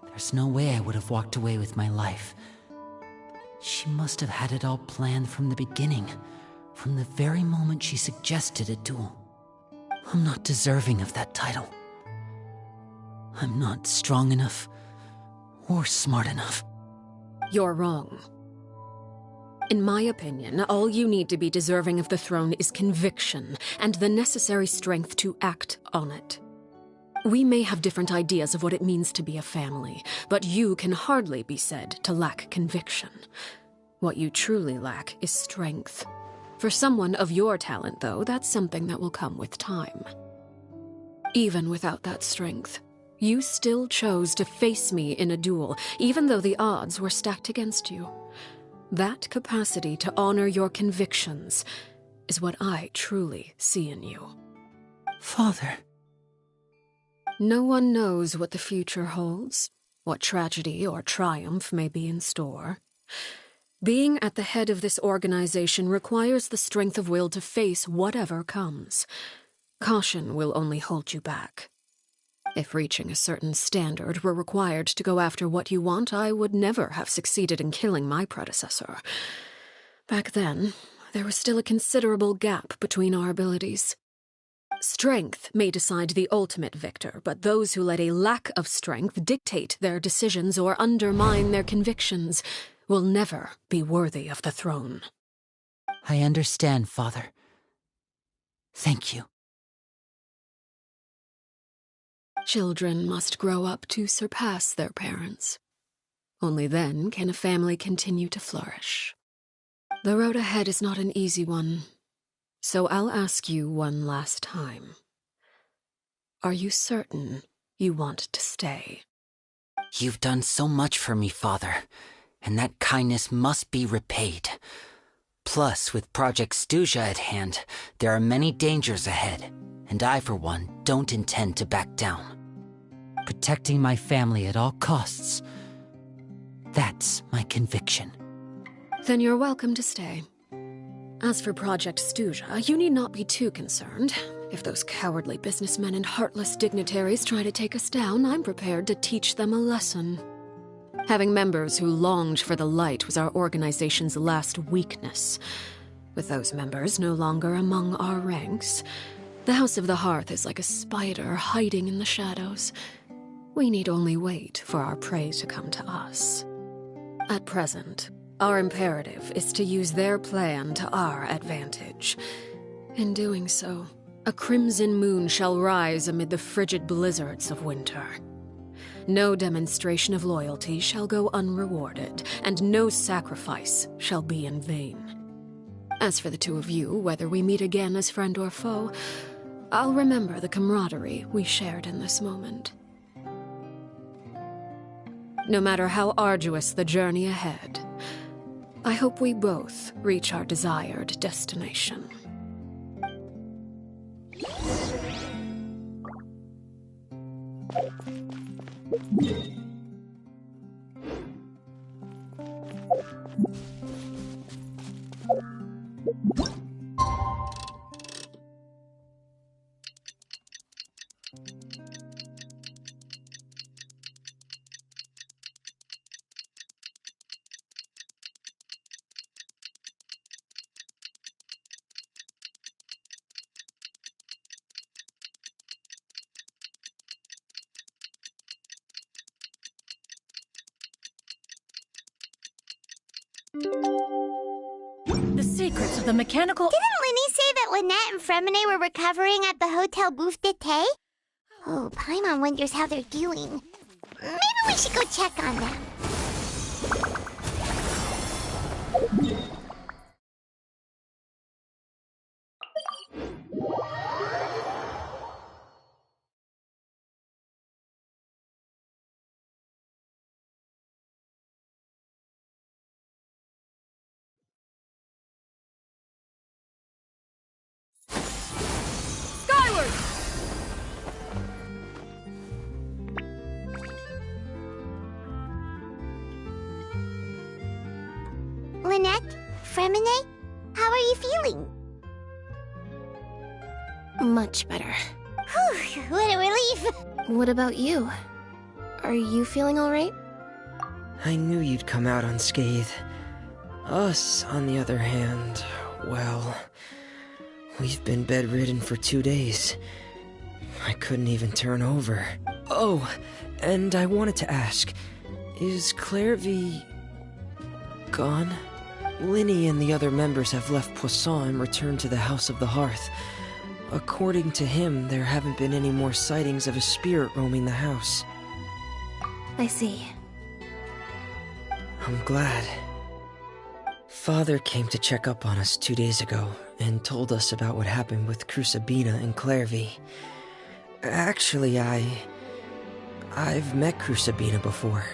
there's no way I would have walked away with my life. She must have had it all planned from the beginning, from the very moment she suggested a duel. I'm not deserving of that title. I'm not strong enough or smart enough. You're wrong. In my opinion, all you need to be deserving of the throne is conviction and the necessary strength to act on it. We may have different ideas of what it means to be a family, but you can hardly be said to lack conviction. What you truly lack is strength. For someone of your talent, though, that's something that will come with time. Even without that strength, you still chose to face me in a duel, even though the odds were stacked against you. That capacity to honor your convictions is what I truly see in you. Father. No one knows what the future holds, what tragedy or triumph may be in store. Being at the head of this organization requires the strength of will to face whatever comes. Caution will only hold you back. If reaching a certain standard were required to go after what you want, I would never have succeeded in killing my predecessor. Back then, there was still a considerable gap between our abilities. Strength may decide the ultimate victor, but those who let a lack of strength dictate their decisions or undermine their convictions will never be worthy of the throne. I understand, Father. Thank you. Children must grow up to surpass their parents. Only then can a family continue to flourish. The road ahead is not an easy one, So I'll ask you one last time. Are you certain you want to stay? You've done so much for me, Father, and that kindness must be repaid. Plus, with Project Stuja at hand, there are many dangers ahead, and I, for one, don't intend to back down. Protecting my family at all costs. That's my conviction. Then you're welcome to stay. As for Project Stuja, you need not be too concerned. If those cowardly businessmen and heartless dignitaries try to take us down, I'm prepared to teach them a lesson. Having members who longed for the light was our organization's last weakness. With those members no longer among our ranks, the House of the Hearth is like a spider hiding in the shadows. We need only wait for our prey to come to us. At present, our imperative is to use their plan to our advantage. In doing so, a crimson moon shall rise amid the frigid blizzards of winter. No demonstration of loyalty shall go unrewarded, and no sacrifice shall be in vain. As for the two of you, whether we meet again as friend or foe, I'll remember the camaraderie we shared in this moment. No matter how arduous the journey ahead, I hope we both reach our desired destination. The secrets of the mechanical... Didn't Linny say that Lynette and Fremine were recovering at the Hotel Bouffe d'été? Oh, Paimon wonders how they're doing. Maybe we should go check on them. Skyward! Lynette? Fremine? How are you feeling? Much better. Whew, what a relief! What about you? Are you feeling all right? I knew you'd come out unscathed. Us, on the other hand, well, we've been bedridden for 2 days. I couldn't even turn over. Oh, and I wanted to ask, is Clairvy gone? Linny and the other members have left Poisson and returned to the House of the Hearth. According to him, there haven't been any more sightings of a spirit roaming the house. I see. I'm glad. Father came to check up on us 2 days ago and told us about what happened with Crusabina and Clairvy. Actually, I've met Crusabina before.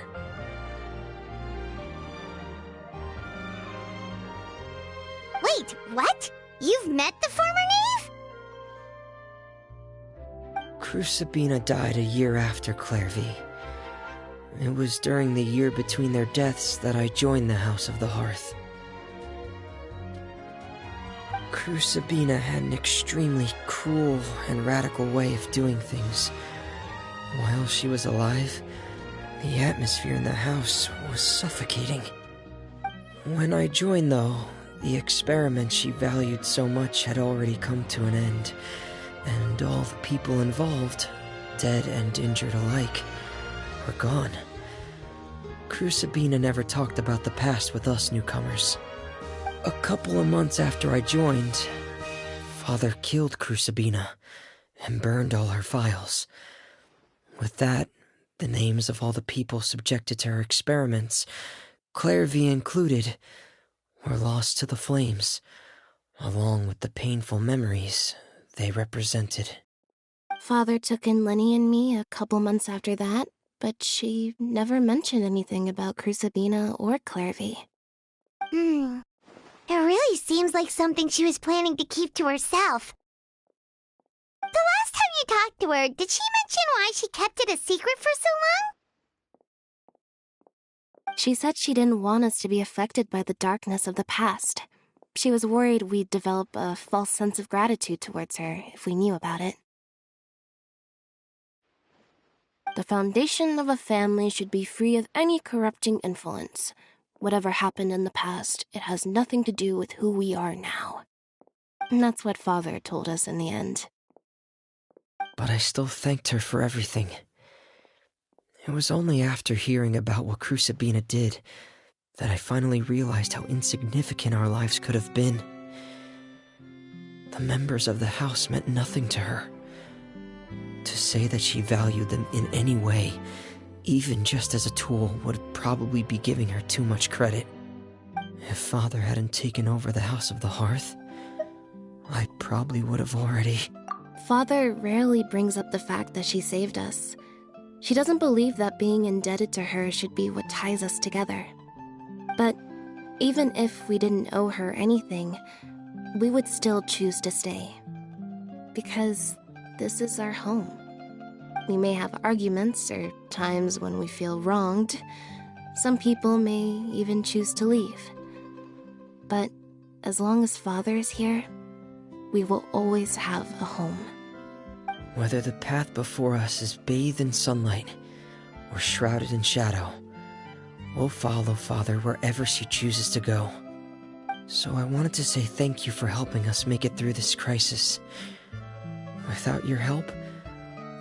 Wait, what? You've met the former knave? Crusabina died a year after Clairvy. It was during the year between their deaths that I joined the House of the Hearth. Crusabina had an extremely cruel and radical way of doing things. While she was alive, the atmosphere in the house was suffocating. When I joined, though, the experiment she valued so much had already come to an end, and all the people involved, dead and injured alike, were gone. Crusabina never talked about the past with us newcomers. A couple of months after I joined, Father killed Crusabina and burned all her files. With that, the names of all the people subjected to her experiments, Clairvy included, were lost to the flames, along with the painful memories they represented. Father took in Lenny and me a couple months after that, but she never mentioned anything about Crucibina or Clairvy. It really seems like something she was planning to keep to herself. The last time you talked to her, did she mention why she kept it a secret for so long? She said she didn't want us to be affected by the darkness of the past. She was worried we'd develop a false sense of gratitude towards her if we knew about it. The foundation of a family should be free of any corrupting influence. Whatever happened in the past, it has nothing to do with who we are now. And that's what Father told us in the end. But I still thanked her for everything. It was only after hearing about what Crucibina did that I finally realized how insignificant our lives could have been. The members of the house meant nothing to her. To say that she valued them in any way, even just as a tool, would probably be giving her too much credit. If Father hadn't taken over the House of the Hearth, I probably would have already... Father rarely brings up the fact that she saved us. She doesn't believe that being indebted to her should be what ties us together. But even if we didn't owe her anything, we would still choose to stay. Because this is our home. We may have arguments or times when we feel wronged. Some people may even choose to leave. But as long as Father is here, we will always have a home. Whether the path before us is bathed in sunlight or shrouded in shadow, we'll follow Father wherever she chooses to go. So I wanted to say thank you for helping us make it through this crisis. Without your help,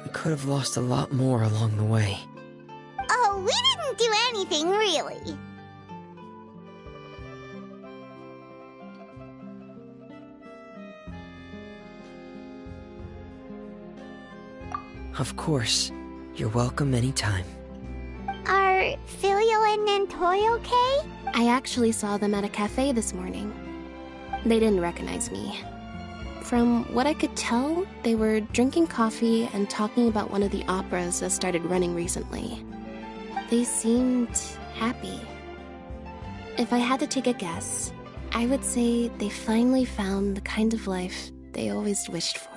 we could have lost a lot more along the way. Oh, we didn't do anything, really. Of course. You're welcome anytime. Are Filial and Nantoy okay? I actually saw them at a cafe this morning. They didn't recognize me. From what I could tell, they were drinking coffee and talking about one of the operas that started running recently. They seemed happy. If I had to take a guess, I would say they finally found the kind of life they always wished for.